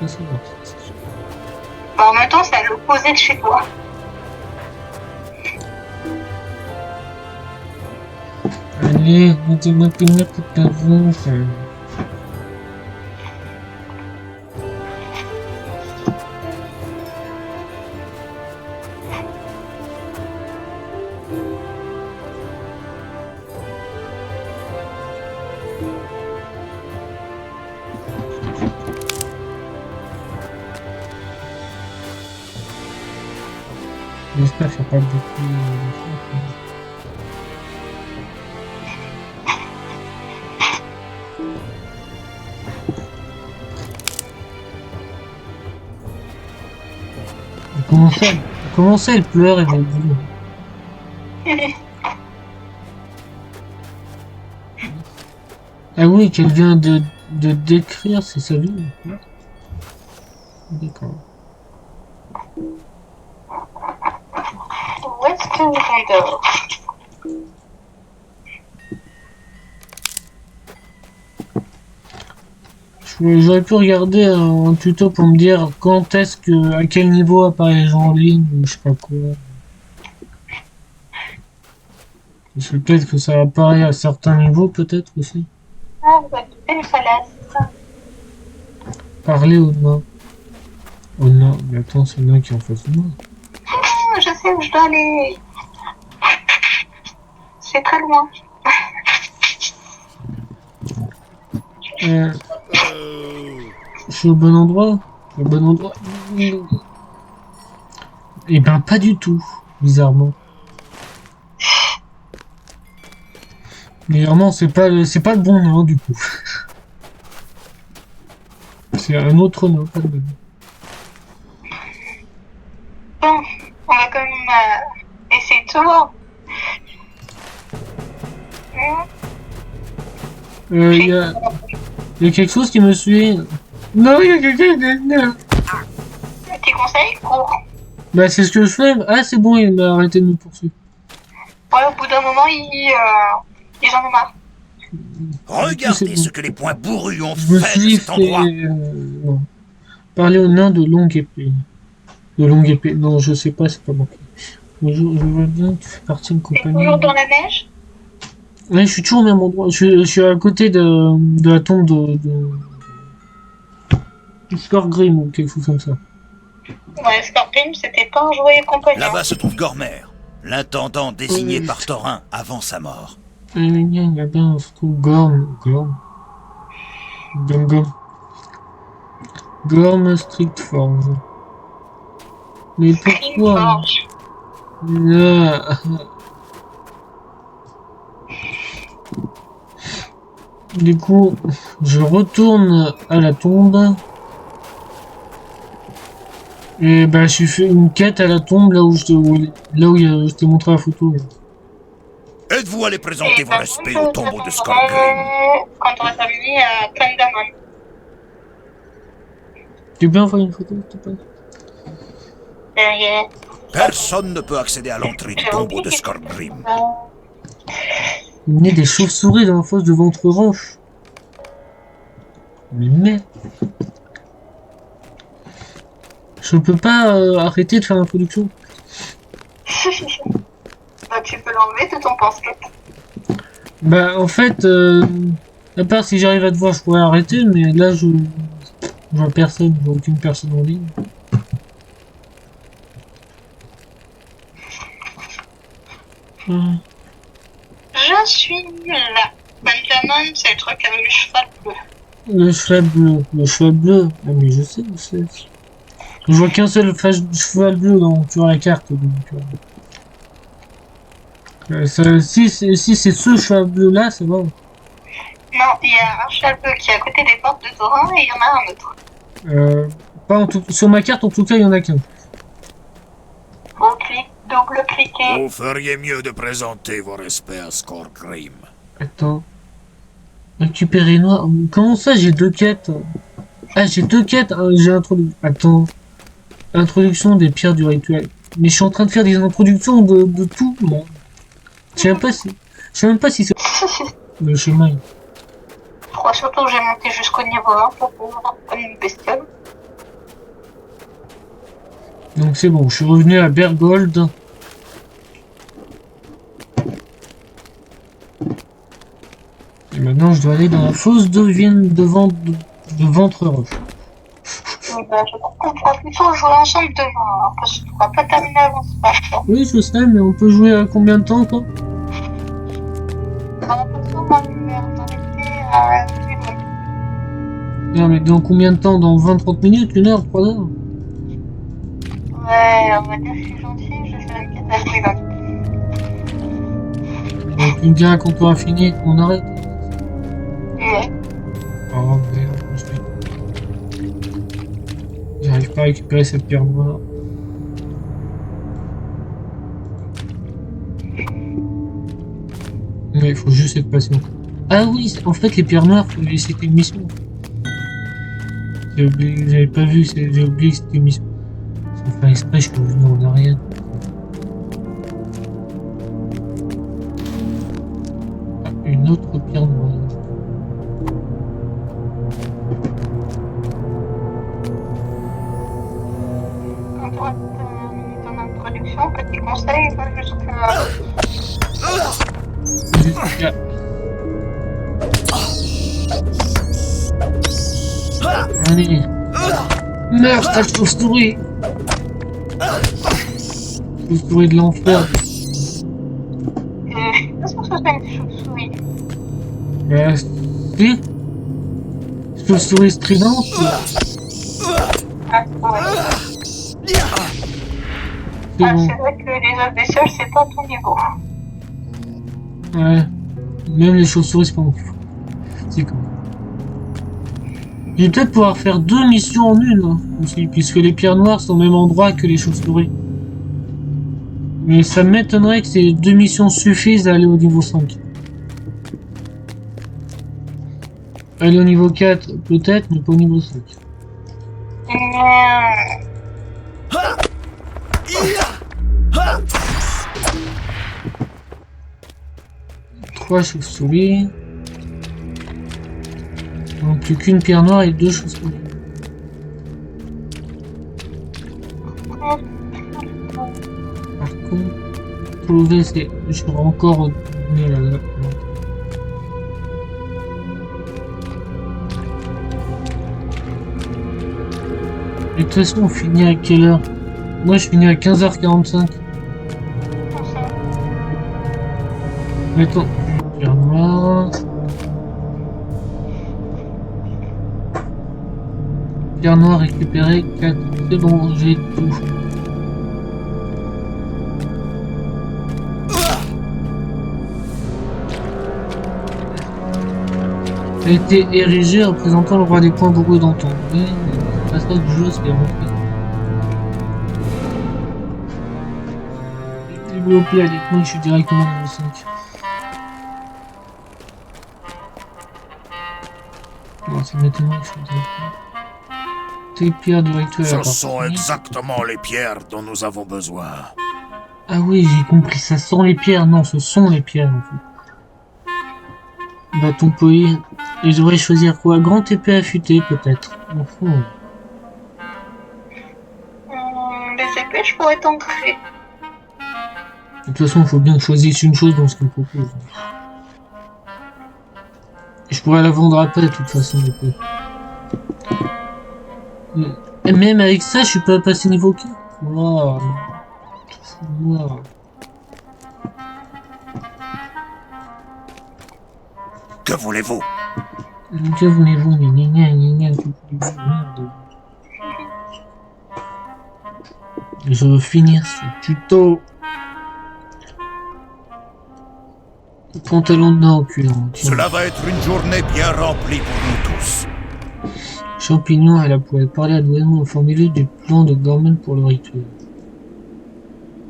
Je sais pas. En même temps, c'est à l'opposé de chez toi. Allez, dis-moi pignon pour ta vie. J'espère qu'il n'y a pas beaucoup de... Comment ça, elle pleure et elle dit. Ah oui, qu'elle vient de décrire, c'est sa vie. D'accord. Où est-ce que le Condor? J'aurais pu regarder un tuto pour me dire quand est-ce que, à quel niveau apparaît les gens en ligne, ou je sais pas quoi. Parce que peut-être que ça apparaît à certains niveaux, peut-être aussi. Ah, bah, une falaise. Parler au nain. Au nain, mais attends, c'est le nain qui est en face de moi. Je sais où je dois aller. C'est très loin. Je suis au bon endroit? Au bon endroit? Eh ben, pas du tout, bizarrement. Bizarrement, c'est pas le bon nain, du coup. C'est un autre nain, pas le même. Bon, on va quand même essayer de se voir. Il y a quelque chose qui me suit. Non, il y a quelqu'un derrière. Tes conseils? Cours. Bah, c'est ce que je fais. Ah, c'est bon, il m'a arrêté de me poursuivre. Ouais, au bout d'un moment, ils en ont marre. Regardez bon. ce que les poings bourrus ont Je me fait de suis cet fait... endroit. non. Parler au nain de longue épée. De longue épée. Non, je sais pas, c'est pas marqué. Bonjour, je vois bien que tu fais partie d'une T'es compagnie. toujours dans la neige? Ouais, je suis toujours au même endroit. Je suis à côté de la tombe de Skorgrim ou quelque chose comme ça. Ouais, Scorpion, c'était pas un jouet compagnon. Là-bas se trouve Gormer, l'intendant désigné par Thorin avant sa mort. Il y a bien, on se trouve Gorm. Gorm Strictforge. Mais pourquoi? Forge. Du coup, je retourne à la tombe. Et bah, j'ai fait une quête à la tombe là où je t'ai montré la photo. Êtes-vous allé présenter Et vos par respects contre, au tombeau de je Skorgrim? t'attendrai quand on va terminer à Pandamon. Tu peux envoyer une photo, s'il te plaît? Derrière. Personne ne peut accéder à l'entrée du tombeau de Skorgrim. Il y a des chauves-souris dans la fosse de ventre roche. Mais... Je peux pas arrêter de faire l'introduction. Bah, tu peux l'enlever de ton pense-tête. Bah, en fait, à part si j'arrive à te voir, je pourrais arrêter, mais là, je vois personne, je vois aucune personne en ligne. Je suis là. Pandamon, c'est le truc avec le cheval bleu. Le cheval bleu. Ah, mais je sais, je vois qu'un seul cheval bleu sur la carte. Donc, si c'est ce cheval bleu là, c'est bon. Non, il y a un cheval bleu qui est à côté des portes de Thorin et il y en a un autre. Pas en tout, sur ma carte, en tout cas, il y en a qu'un. Double-cliquez. Vous feriez mieux de présenter vos respects à Skorgrim. Attends. Récupérer noir. Comment ça, j'ai deux quêtes? Ah, j'ai deux quêtes. J'ai introduit. Attends. Introduction des pierres du rituel. Mais je suis en train de faire des introductions de tout. Bon. Je sais même pas si c'est le chemin. Je crois surtout que j'ai monté jusqu'au niveau 1 pour pouvoir prendre une bestiole. Donc c'est bon, je suis revenu à Bergold. Et maintenant je dois aller dans la fosse de ventre roche. Ben, je crois qu'on pourra plutôt jouer ensemble demain, hein, parce qu'on ne pourra pas terminer avant ce soir. Oui, je sais, mais on peut jouer à combien de temps, quoi? On peut sûrement m'arrêter à 8 minutes. Non, mais dans combien de temps? Dans 20-30 minutes? 1 heure? 3 heures? Ouais, on va dire que je suis gentil, je fais la quête à 8 minutes. Donc tu me diras quand on aura fini, on arrête. Ouais. Oh merde, j'arrive pas à récupérer cette pierre noire. Mais il faut juste être patient. Ah oui, en fait les pierres noires, c'était une mission. J'avais pas vu, j'ai oublié que c'était une mission. Sans faire exprès, je suis revenu en arrière. Ah, une autre pierre noire. Jusqu'à... Allez. Meurs, ta chauve-souris. Chauve-souris de l'enfer. Qu'est-ce que c'est une chauve-souris? Si. Chauve-souris stridente. Ah, ouais. C'est Ah, bon. c'est vrai que les autres bestioles, c'est pas ton niveau. Ouais. Même les chauves-souris, c'est pas mon kiff. C'est con. Je vais peut-être pouvoir faire 2 missions en une, hein, aussi, puisque les pierres noires sont au même endroit que les chauves-souris. Mais ça m'étonnerait que ces 2 missions suffisent à aller au niveau 5. Aller au niveau 4, peut-être, mais pas au niveau 5. 3 chauves-souris. Donc plus qu'une pierre noire et 2 chauves-souris. Par contre, trouver c'est... Je suis encore au nez là. Et de toute façon, on finit à quelle heure? Moi, je finis à 15h45. Mettons. Pierre noire. Pierre noire récupérée. 4. C'est bon, j'ai tout. A été érigé représentant le roi des points bourrus d'antan. Oui, c'est pas ça du jeu, c'est repris. Développer avec moi, je suis directement niveau 5. Bon, c'est maintenant que je suis directement. Tes pierres du rituel. Ce sont exactement les pierres dont nous avons besoin. Ah oui, j'ai compris, ça sent les pierres. Non, ce sont les pierres en fait. Bâton poli. Et je devrais choisir quoi? Grand épée affûtée peut-être. Enfin. Les épées, je pourrais t'en créer. De toute façon, il faut bien que je choisisse une chose dans ce qu'il me propose. Et je pourrais la vendre après, de toute façon, l'épée. Et même avec ça, je suis pas passé niveau 4. Wow. Wow. Que voulez-vous? Que voulez-vous? Que voulez-vous? Merde. Je veux finir ce tuto. Pantalon de dents, cuir. Cela va être une journée bien remplie pour nous tous. Champignon, elle a pu parler à Douainement, formuler des plans de Gorman pour le rituel.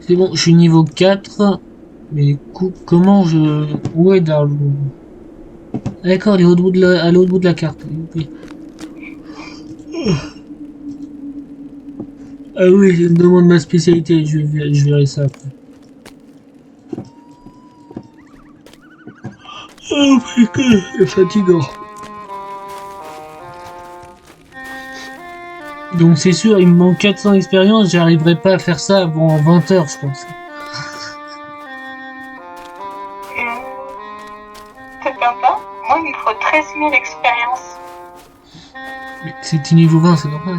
C'est bon, je suis niveau 4. Mais du coup, comment je... Où est Darlou? D'accord, il est à l'autre bout de la carte. Oui. Ah oui, je me demande ma spécialité, je verrai ça après. Oh putain, c'est fatigant. Donc c'est sûr, il me manque 400 expérience, j'arriverai pas à faire ça avant 20 h je pense. C'est pas mal. Moi, il me faut 13 000 expériences. Mais c'était niveau 20, c'est normal.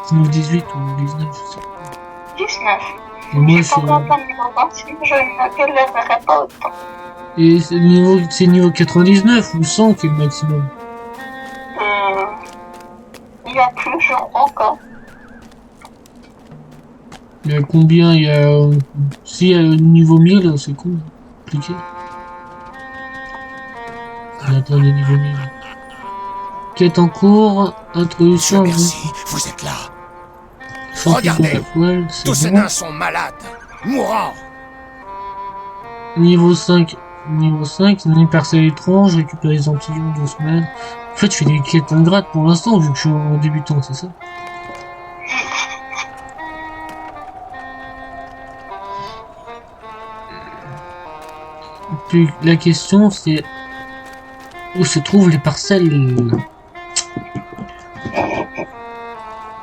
C'est niveau 18 ou 19, je sais pas. 19. Et moi, je Je suis... suis pas atteindre niveau 26, je ne galérerai pas autant. Et c'est niveau 99 ou 100 qui est le maximum. Il y a plus, je crois encore. Il y a combien? Il y a... Si, il y a niveau 1000, c'est cool. Compliqué. Il atteint le niveau 1000. Quête en cours, introduction... Merci, vous êtes là. Regardez, Tous ces nains sont malades, mourants. Niveau 5. Niveau 5, une parcelle étrange, récupérer les antillions 2 semaines. En fait, je fais des quêtes ingrates pour l'instant, vu que je suis en débutant, c'est ça? Puis la question, c'est... Où se trouvent les parcelles?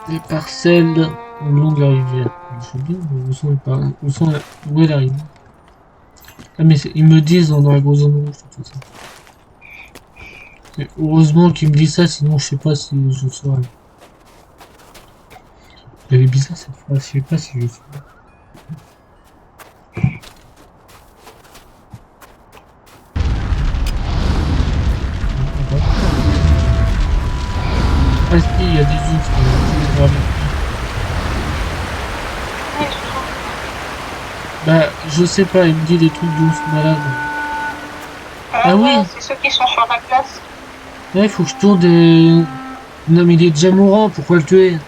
Les parcelles le long de la rivière. Je sais bien, mais où est la rivière? Ah, mais ils me disent dans la grosse zone rouge, de toute façon. Et heureusement qu'ils me disent ça, sinon je sais pas si je saurais. Elle est bizarre cette phrase, je sais pas si je saurais. Ah si, il y a des ours. Bah, je sais pas, il me dit des trucs d'ours malades. Ah oui. C'est ceux qui sont sur la glace. Ouais, faut que je tourne des... Non mais il est déjà mourant, pourquoi le tuer?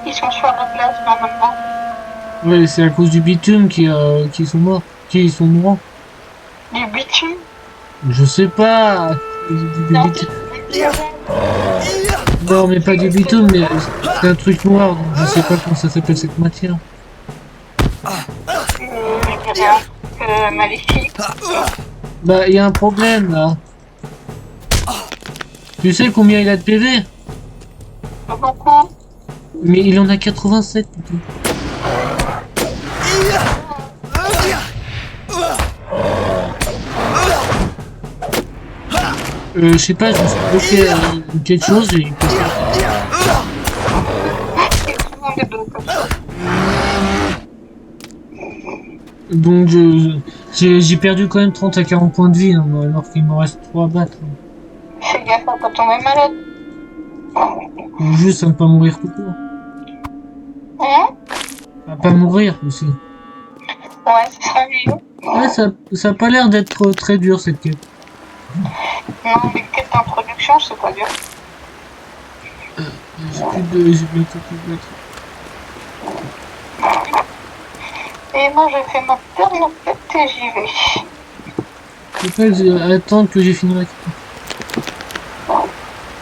Ils sont sur la glace normalement. Ouais, c'est à cause du bitume qui sont morts. Qui sont mourants. Du bitume. Je sais pas. Du Non, bitume. Non mais pas du bitume, mais c'est un truc noir, donc je sais pas comment ça s'appelle cette matière. je dirais un truc maléfique. Bah, il y a un problème là. Tu sais combien il a de PV? Pas beaucoup. Mais il en a 87. Putain. Je sais pas, je me suis bloqué quelque chose et... Donc j'ai perdu quand même 30 à 40 points de vie, hein, alors qu'il me reste 3 à battre. Fais gaffe à pas tomber malade. Ou juste à ne pas mourir tout court. Hein? À pas mourir aussi. Ouais, c'est ça, lui. Ouais, ça a pas l'air d'être très dur cette quête. Non, mais quête d'introduction, c'est pas dur. J'ai bientôt plus de battre. Et moi, je fais ma dernière quête et j'y vais. Je sais pas, attendre que j'ai fini ma quête.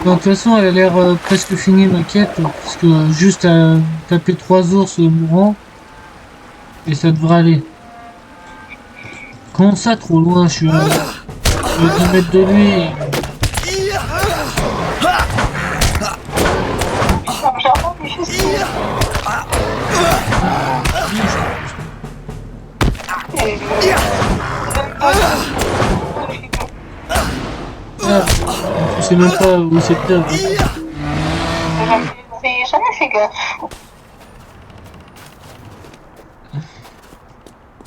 De toute façon, elle a l'air presque finie ma quête, parce que juste à taper 3 ours mourants, et ça devrait aller. Comment ça, trop loin? Je suis à 2 mètres de lui. C'est un jardin difficile. Et Ah, je sais même pas où c'est que j'ai jamais fait gaffe.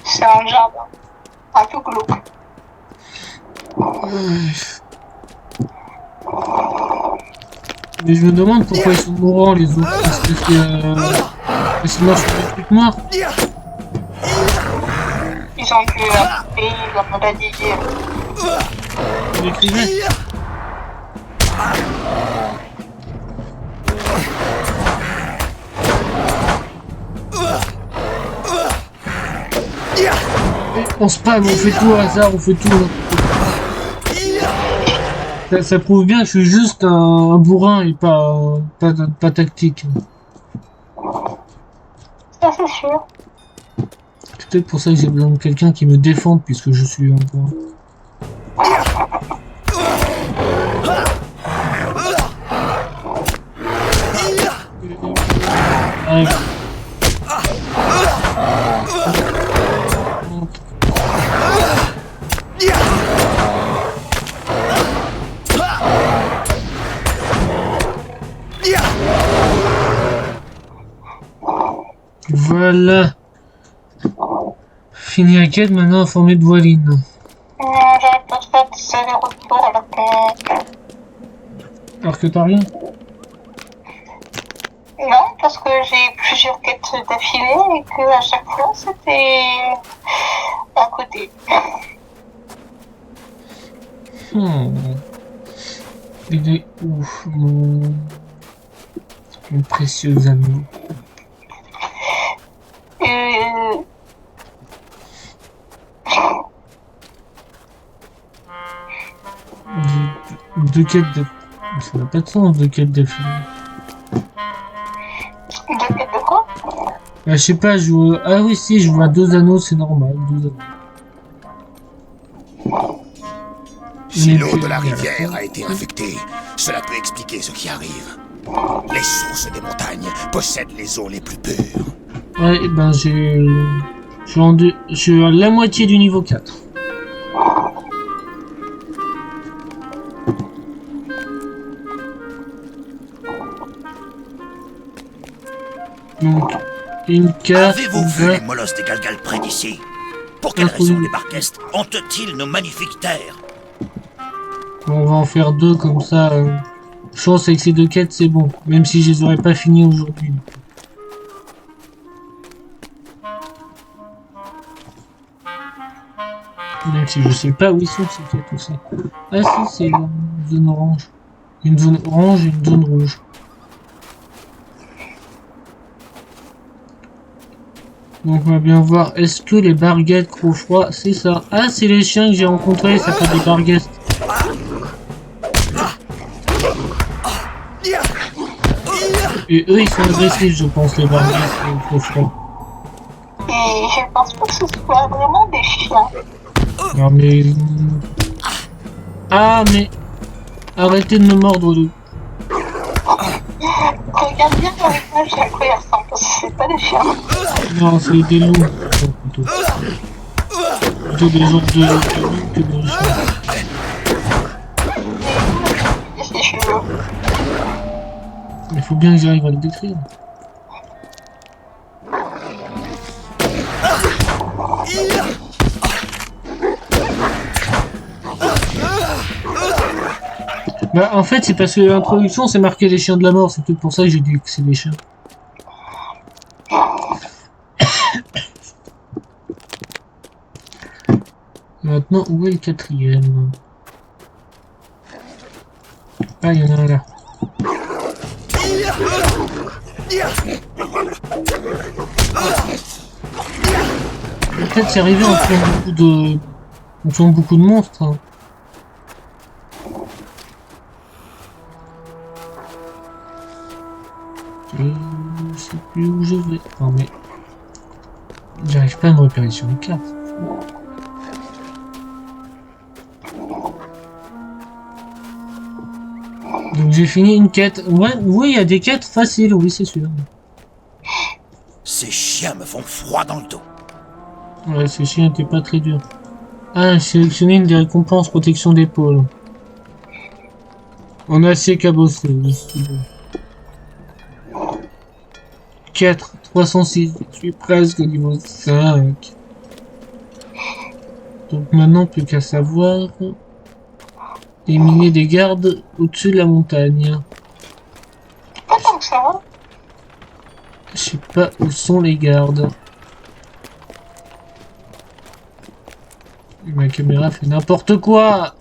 C'est un jardin. Un peu glauque. Mais je me demande pourquoi ils sont mourants les autres. Parce que c'est marche sur des trucs noirs. Ils ont dû appeler la maladie. Ils écrivaient. On spam, on fait tout au hasard, on fait tout. Ça prouve bien que je suis juste un bourrin et pas tactique. Ça, c'est sûr. C'est peut-être pour ça que j'ai besoin de quelqu'un qui me défende puisque je suis un bourrin. Allez. Voilà. Fini la quête, maintenant informé de Voiline. J'aurais pas de faire des allers-retours alors que... Alors que t'as rien? Non, parce que j'ai plusieurs quêtes d'affilée et que à chaque fois c'était à côté. Il est ouf, mon précieux ami. Deux quêtes de... Ça n'a pas de sens, deux quêtes d'affilée. Deux quêtes de quoi? Je sais pas, je vois... Ah oui, si, je vois 2 anneaux, c'est normal, 2 anneaux. Si l'eau de la rivière a été infectée, cela peut expliquer ce qui arrive. Les sources des montagnes possèdent les eaux les plus pures. Ouais, ben j'ai Je suis à la moitié du niveau 4. Donc, une carte. Avez-vous vu les molosses des Galgal près d'ici? Pour quelle raison les Barquestes hantent-ils nos magnifiques terres? On va en faire 2 comme ça. Chance avec ces 2 quêtes, c'est bon. Même si je les aurais pas fini aujourd'hui. Même si je sais pas où ils sont ces quêtes aussi. Ah si, c'est une zone orange. Une zone orange et une zone rouge. Donc on va bien voir, est-ce que les barguettes Crofroid, c'est ça? Ah, c'est les chiens que j'ai rencontrés, ça s'appelle des barguettes. Et eux, ils sont agressifs, je pense, les barguettes Crofroid. Et je pense pas que ce soit vraiment des chiens. Non mais... Ah mais... Arrêtez de me mordre le... Regarde bien dans l'image à quoi ils ressemblent, parce que c'est pas des chiens. Non, c'est des loups. Plutôt. Plutôt des genres de loups que de chiens. Ici, je suis là. Il faut bien que j'arrive à le décrire. Bah, en fait, c'est parce que l'introduction, c'est marqué les chiens de la mort. C'est peut-être pour ça que j'ai dit que c'est des chiens. Maintenant, où est le quatrième? Ah, il y en a un là. Peut-être c'est arrivé en tuant beaucoup de monstres. Hein. Je sais plus où je vais. Non mais... J'arrive pas à me repérer sur une carte. Donc j'ai fini une quête. Ouais, oui, il y a des quêtes faciles, oui, c'est sûr. Ces chiens me font froid dans le dos. Ouais, ces chiens étaient pas très durs. Ah, sélectionner une des récompenses protection d'épaule. On a assez cabossé, oui, c'est bon. 4, 306, je suis presque au niveau 5. Donc maintenant, plus qu'à savoir... éliminer des gardes au-dessus de la montagne. Pas tant que ça. Je sais pas où sont les gardes. Ma caméra fait n'importe quoi.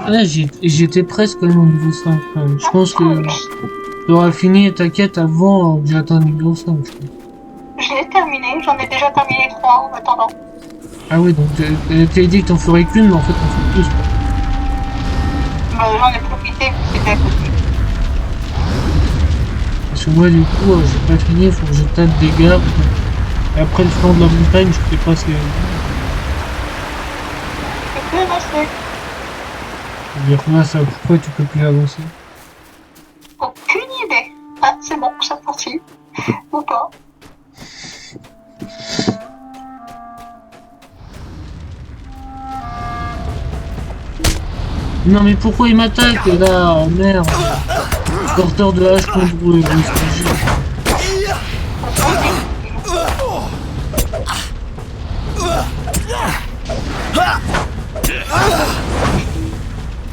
Ah, j'étais presque quand même au niveau 5. Je pense que tu auras fini ta quête avant que j'atteigne le niveau 5. Je l'ai terminé, j'en ai déjà terminé 3 en attendant. Ah oui, donc t'as dit que t'en ferais qu'une, mais en fait t'en fais plus. J'en ai profité, c'était à côté. Parce que moi du coup, j'ai pas fini, il faut que je tape des gardes. Et après le flanc de la montagne, je sais pas si... Je peux avancer. dire quoi ça? Pourquoi tu peux plus avancer? Aucune idée. Ah, c'est bon, c'est parti. Ou pas. Non mais pourquoi il m'attaque là? Oh, merde. Porteur de hache contre eux,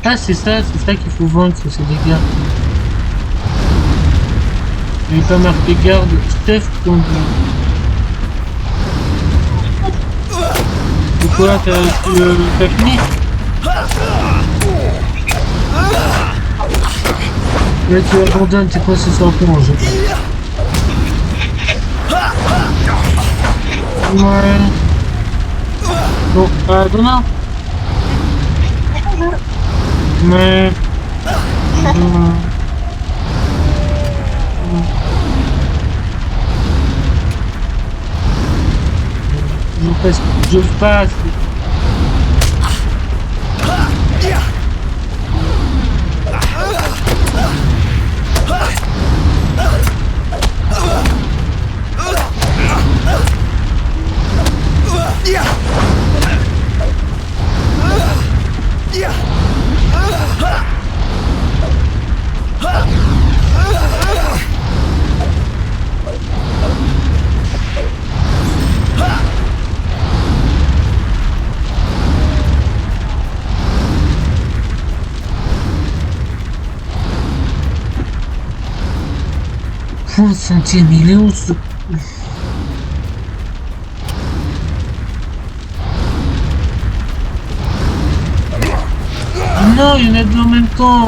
ah c'est ça qu'il faut vaincre, c'est des gardes. Il n'est pas marqué garde, Steph contre... Pourquoi t'as fini? Là tu abandonnes, c'est quoi ce soir pour manger? Ouais. Bon, demain. Mais... j'ose pas. Point centième, il est où ce... Non, il y en a deux en même temps.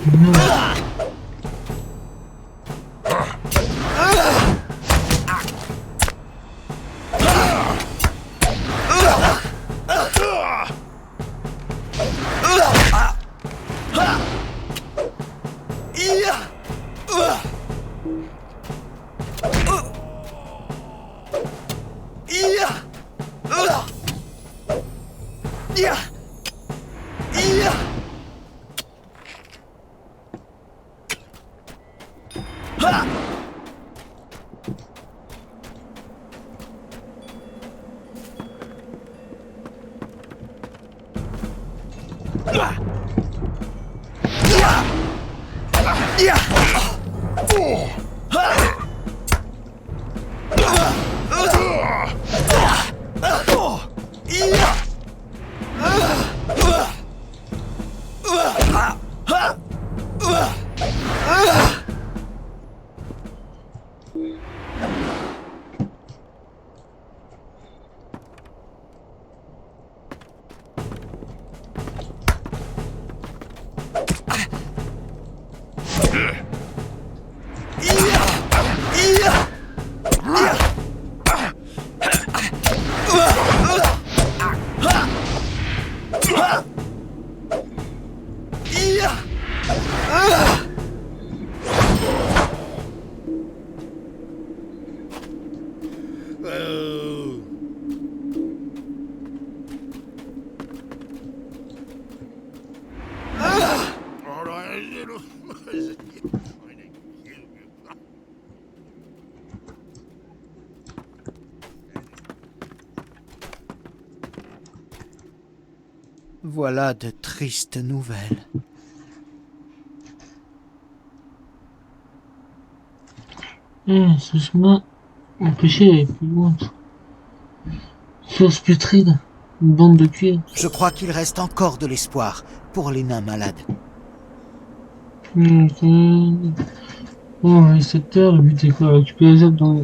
Non. Voilà de tristes nouvelles. Ce chemin empêché d'aller plus loin. Source putride, une bande de cuir. Je crois qu'il reste encore de l'espoir pour les nains malades. Bon, il est 7 heures, le but est quoi? Récupérer les œufs dans...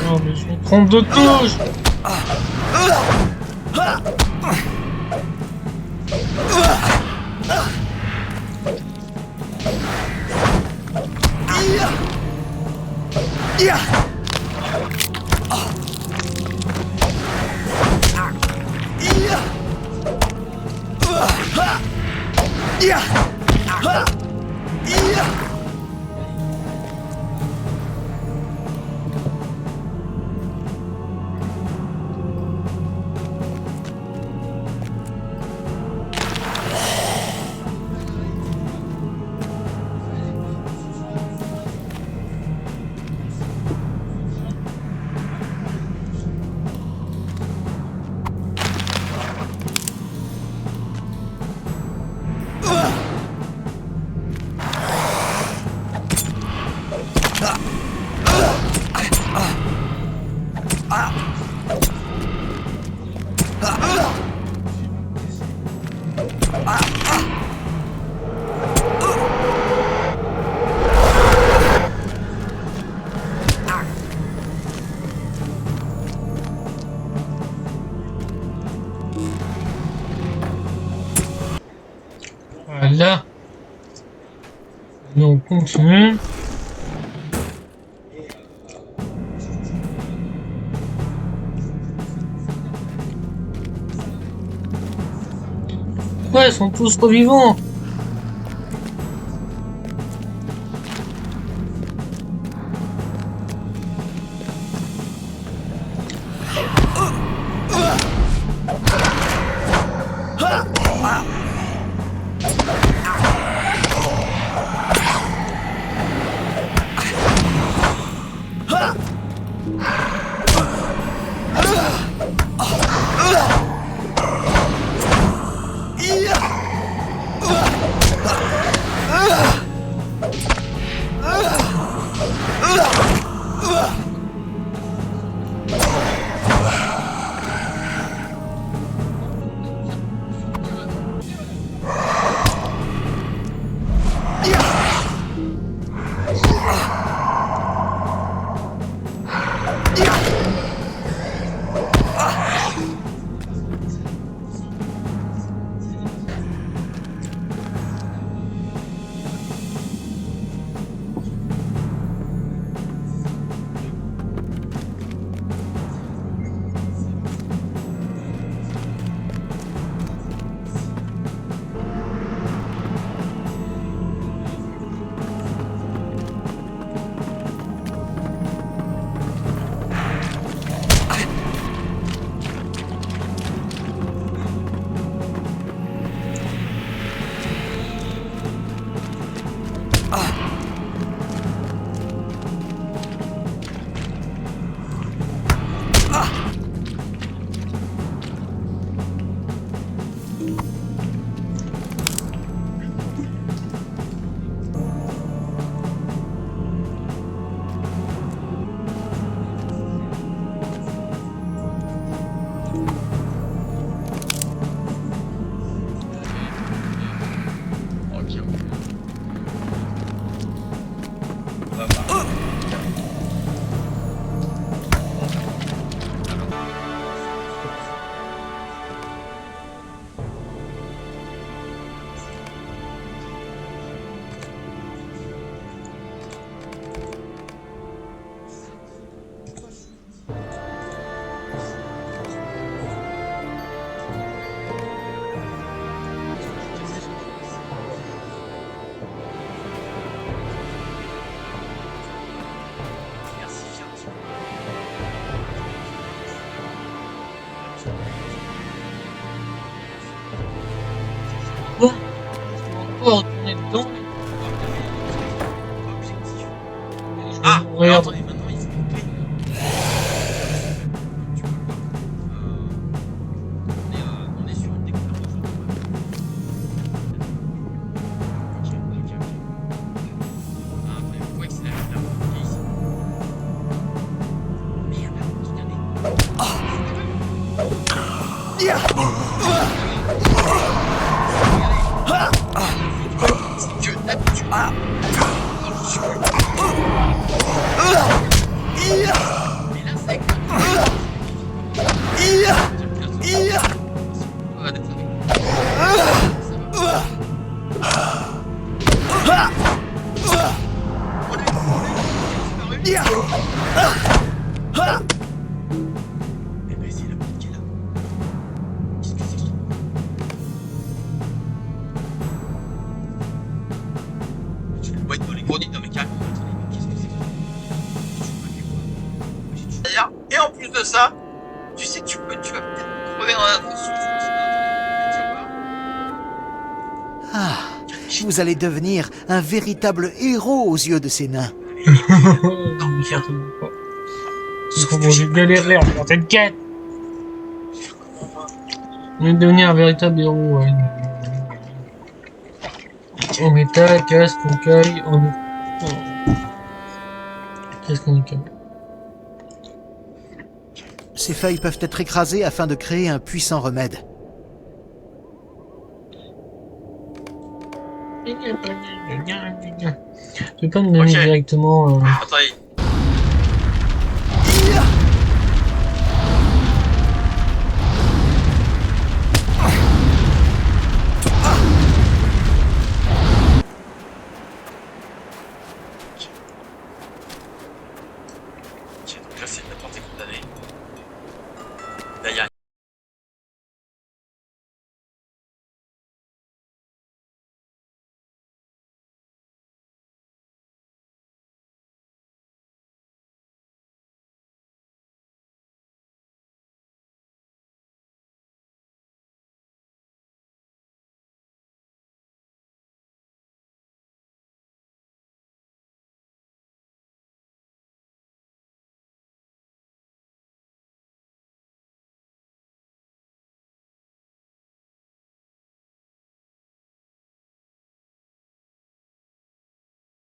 Non mais je me trompe de touche. Voilà. Donc, on continue. Ouais, ils sont tous revivants. Encore retourner dedans. Ah, Ouais, alors, attendez, maintenant il faut couper. On est sur une découverte de jeu. Ok. Ah, ouais, faut accélérer la montée ici. Merde, c'est que d'habitude. Mais là, c'est et en plus de ça, tu sais que tu vas peut-être crever dans la fonction. Ah, vous allez devenir un véritable héros aux yeux de ces nains. Non, certainement pas. Comment j'ai galéré en faisant cette quête. Je vais devenir un véritable héros, ouais. En métal, casque, concaille, en... Qu'est-ce qu'on est. Ces feuilles peuvent être écrasées afin de créer un puissant remède. Tu peux pas me donner directement... Attendez.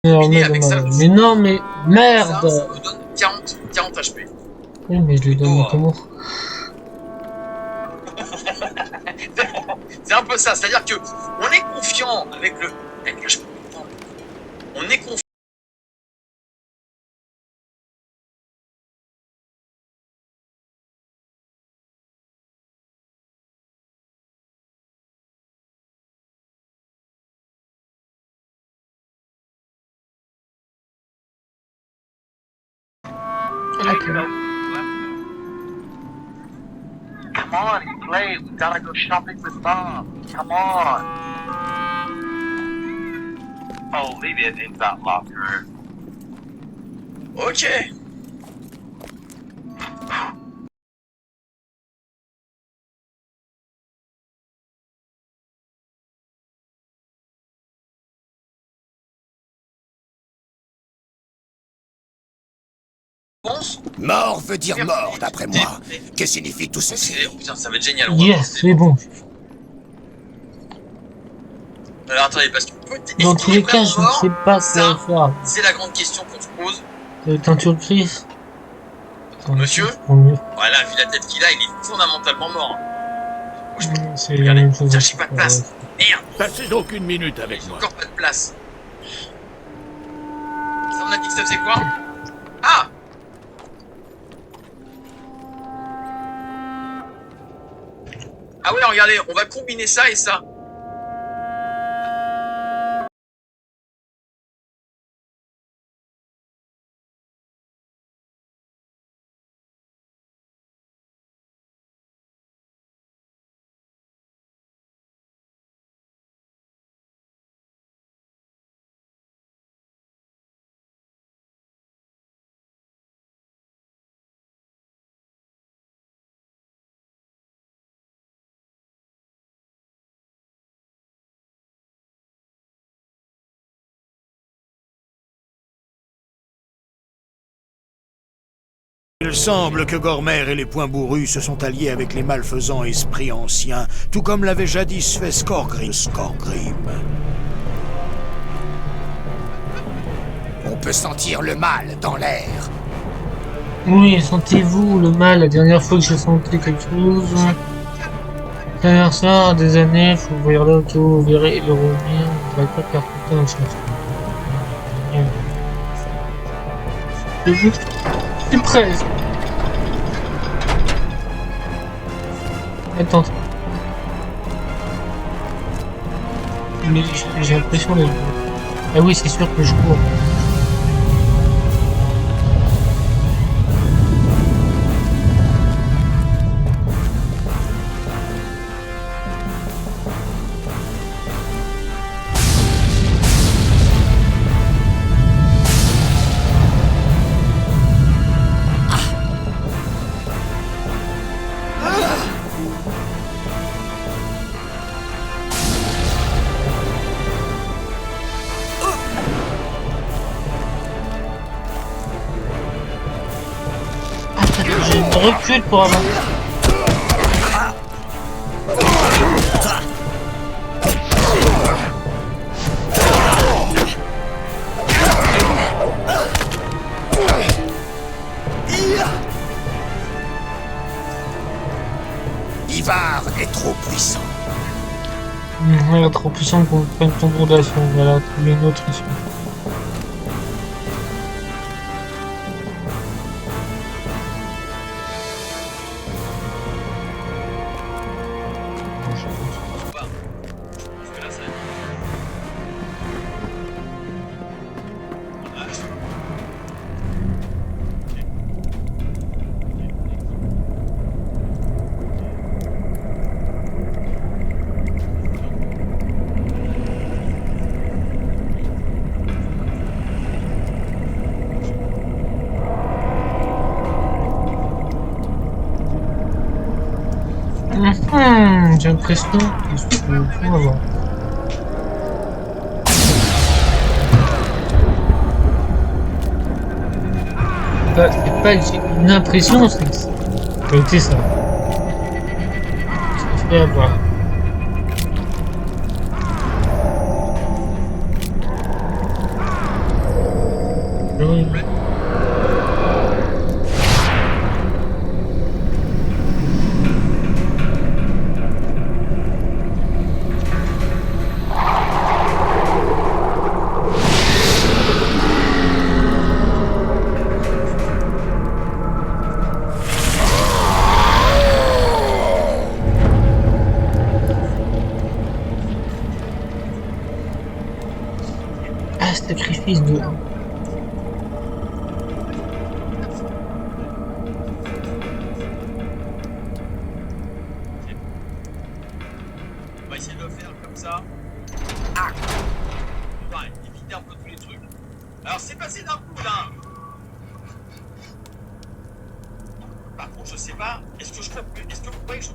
Mais, avec ça, mais non, mais ça merde! nous donne 40 HP. Oui, mais je lui donne Oh. comment? C'est un peu ça, c'est-à-dire que on est confiant avec le. On est confiant. Come on, he played. We gotta go shopping with Mom. Come on. Oh, leave it in that locker. Ok. Pense. Mort veut dire mort, d'après moi. Que signifie tout ceci? Oh putain, ça va être génial. On va Yes, c'est bon. Alors attendez, parce que Dans tous les cas, je ne sais pas ce Ça, qu'on va faire. c'est la grande question qu'on se pose. Teinture grise. Monsieur Mieux. Voilà, vu la tête qu'il a, il est fondamentalement mort. C'est la même chose. Tiens, j'ai pas de place. Merde, Passez donc une minute avec j'ai moi. encore pas de place. Ça, on a dit que ça faisait quoi? Ah! Ah ouais, regardez, on va combiner ça et ça. Il semble que Gormer et les Poings Bourrus se sont alliés avec les malfaisants esprits anciens, tout comme l'avait jadis fait Skorgrim. On peut sentir le mal dans l'air. Oui, sentez-vous le mal la dernière fois que j'ai senti quelque chose? Derrière ça, des années, faut ouvrir là, ok, vous verrez le revenir, on ne va pas faire tout un chose. C'est presque. Attends. Mais j'ai l'impression d'être... Ah oui, c'est sûr que je cours. Je recule pour avoir... Ivar est trop puissant. Elle est trop puissante pour prendre ton gros d'assaut. Voilà, trouver une autre issue. J'ai l'impression que je peux avoir. C'est pas une impression, c'est que ça a été ça. Je vais avoir. sacrifice de... On va essayer de le faire comme ça. Ah, ouais, éviter un peu tous les trucs. Alors c'est passé d'un coup là. Par contre je sais pas. Est-ce que vous croyez que je...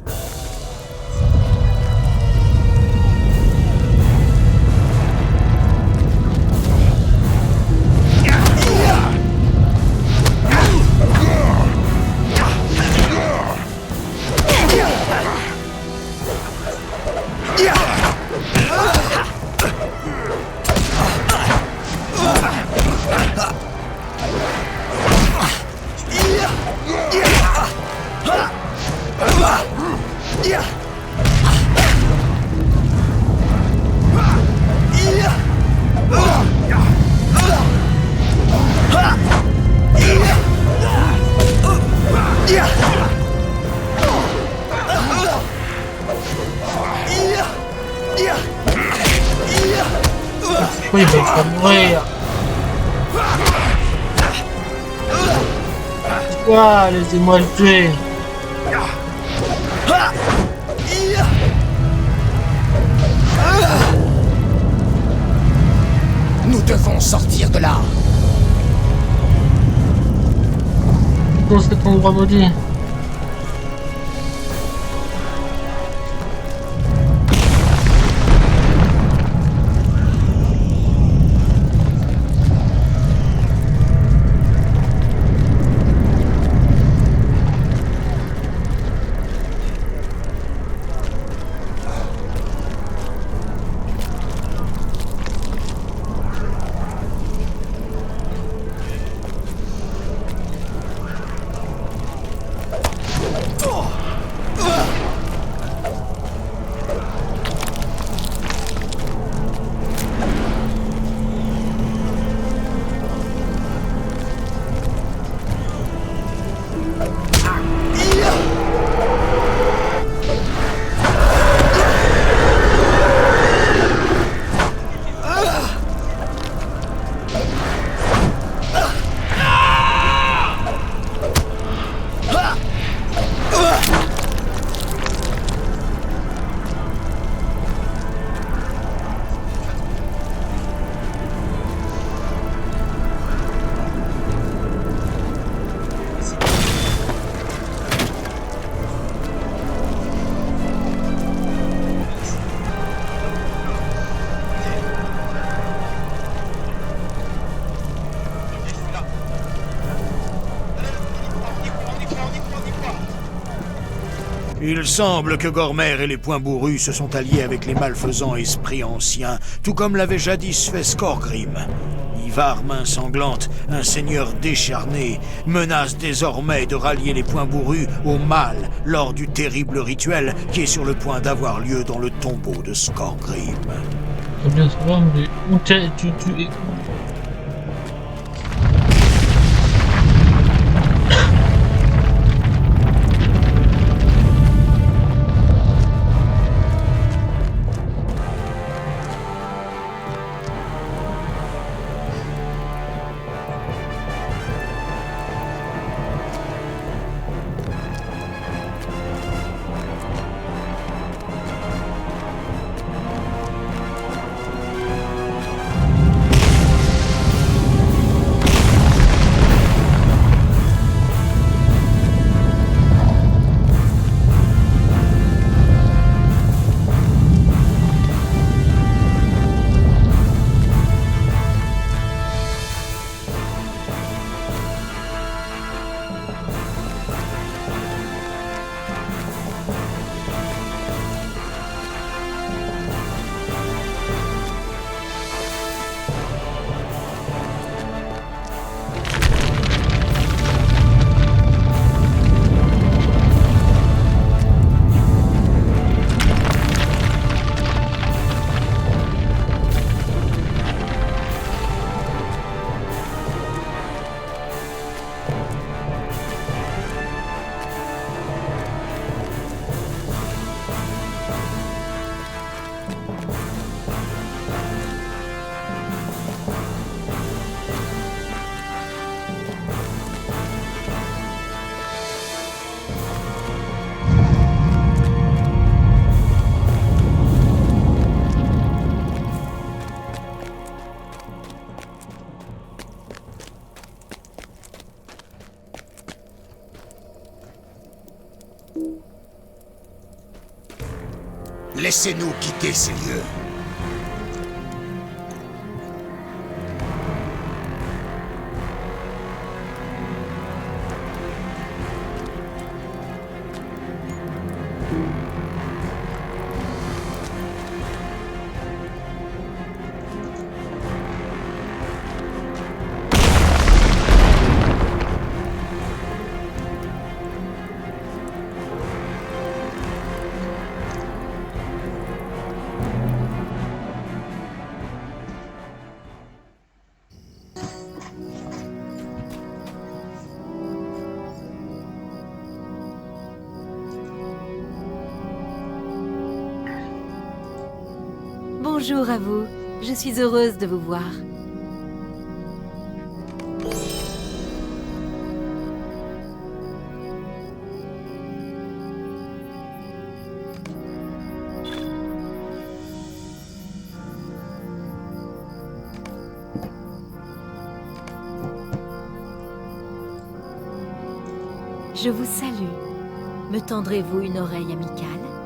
Oui, mais il faut mourir. Quoi, laissez-moi le tuer. Nous devons sortir de là. Dans cet endroit maudit. Il semble que Gormer et les Poings Bourrus se sont alliés avec les malfaisants esprits anciens, tout comme l'avait jadis fait Skorgrim. Ivar Main Sanglante, un seigneur décharné, menace désormais de rallier les Poings Bourrus au mal lors du terrible rituel qui est sur le point d'avoir lieu dans le tombeau de Skorgrim. C'est bien savoir, mais où tu Laissez-nous quitter ces lieux. Bonjour à vous, je suis heureuse de vous voir. Je vous salue. Me tendrez-vous une oreille amicale ?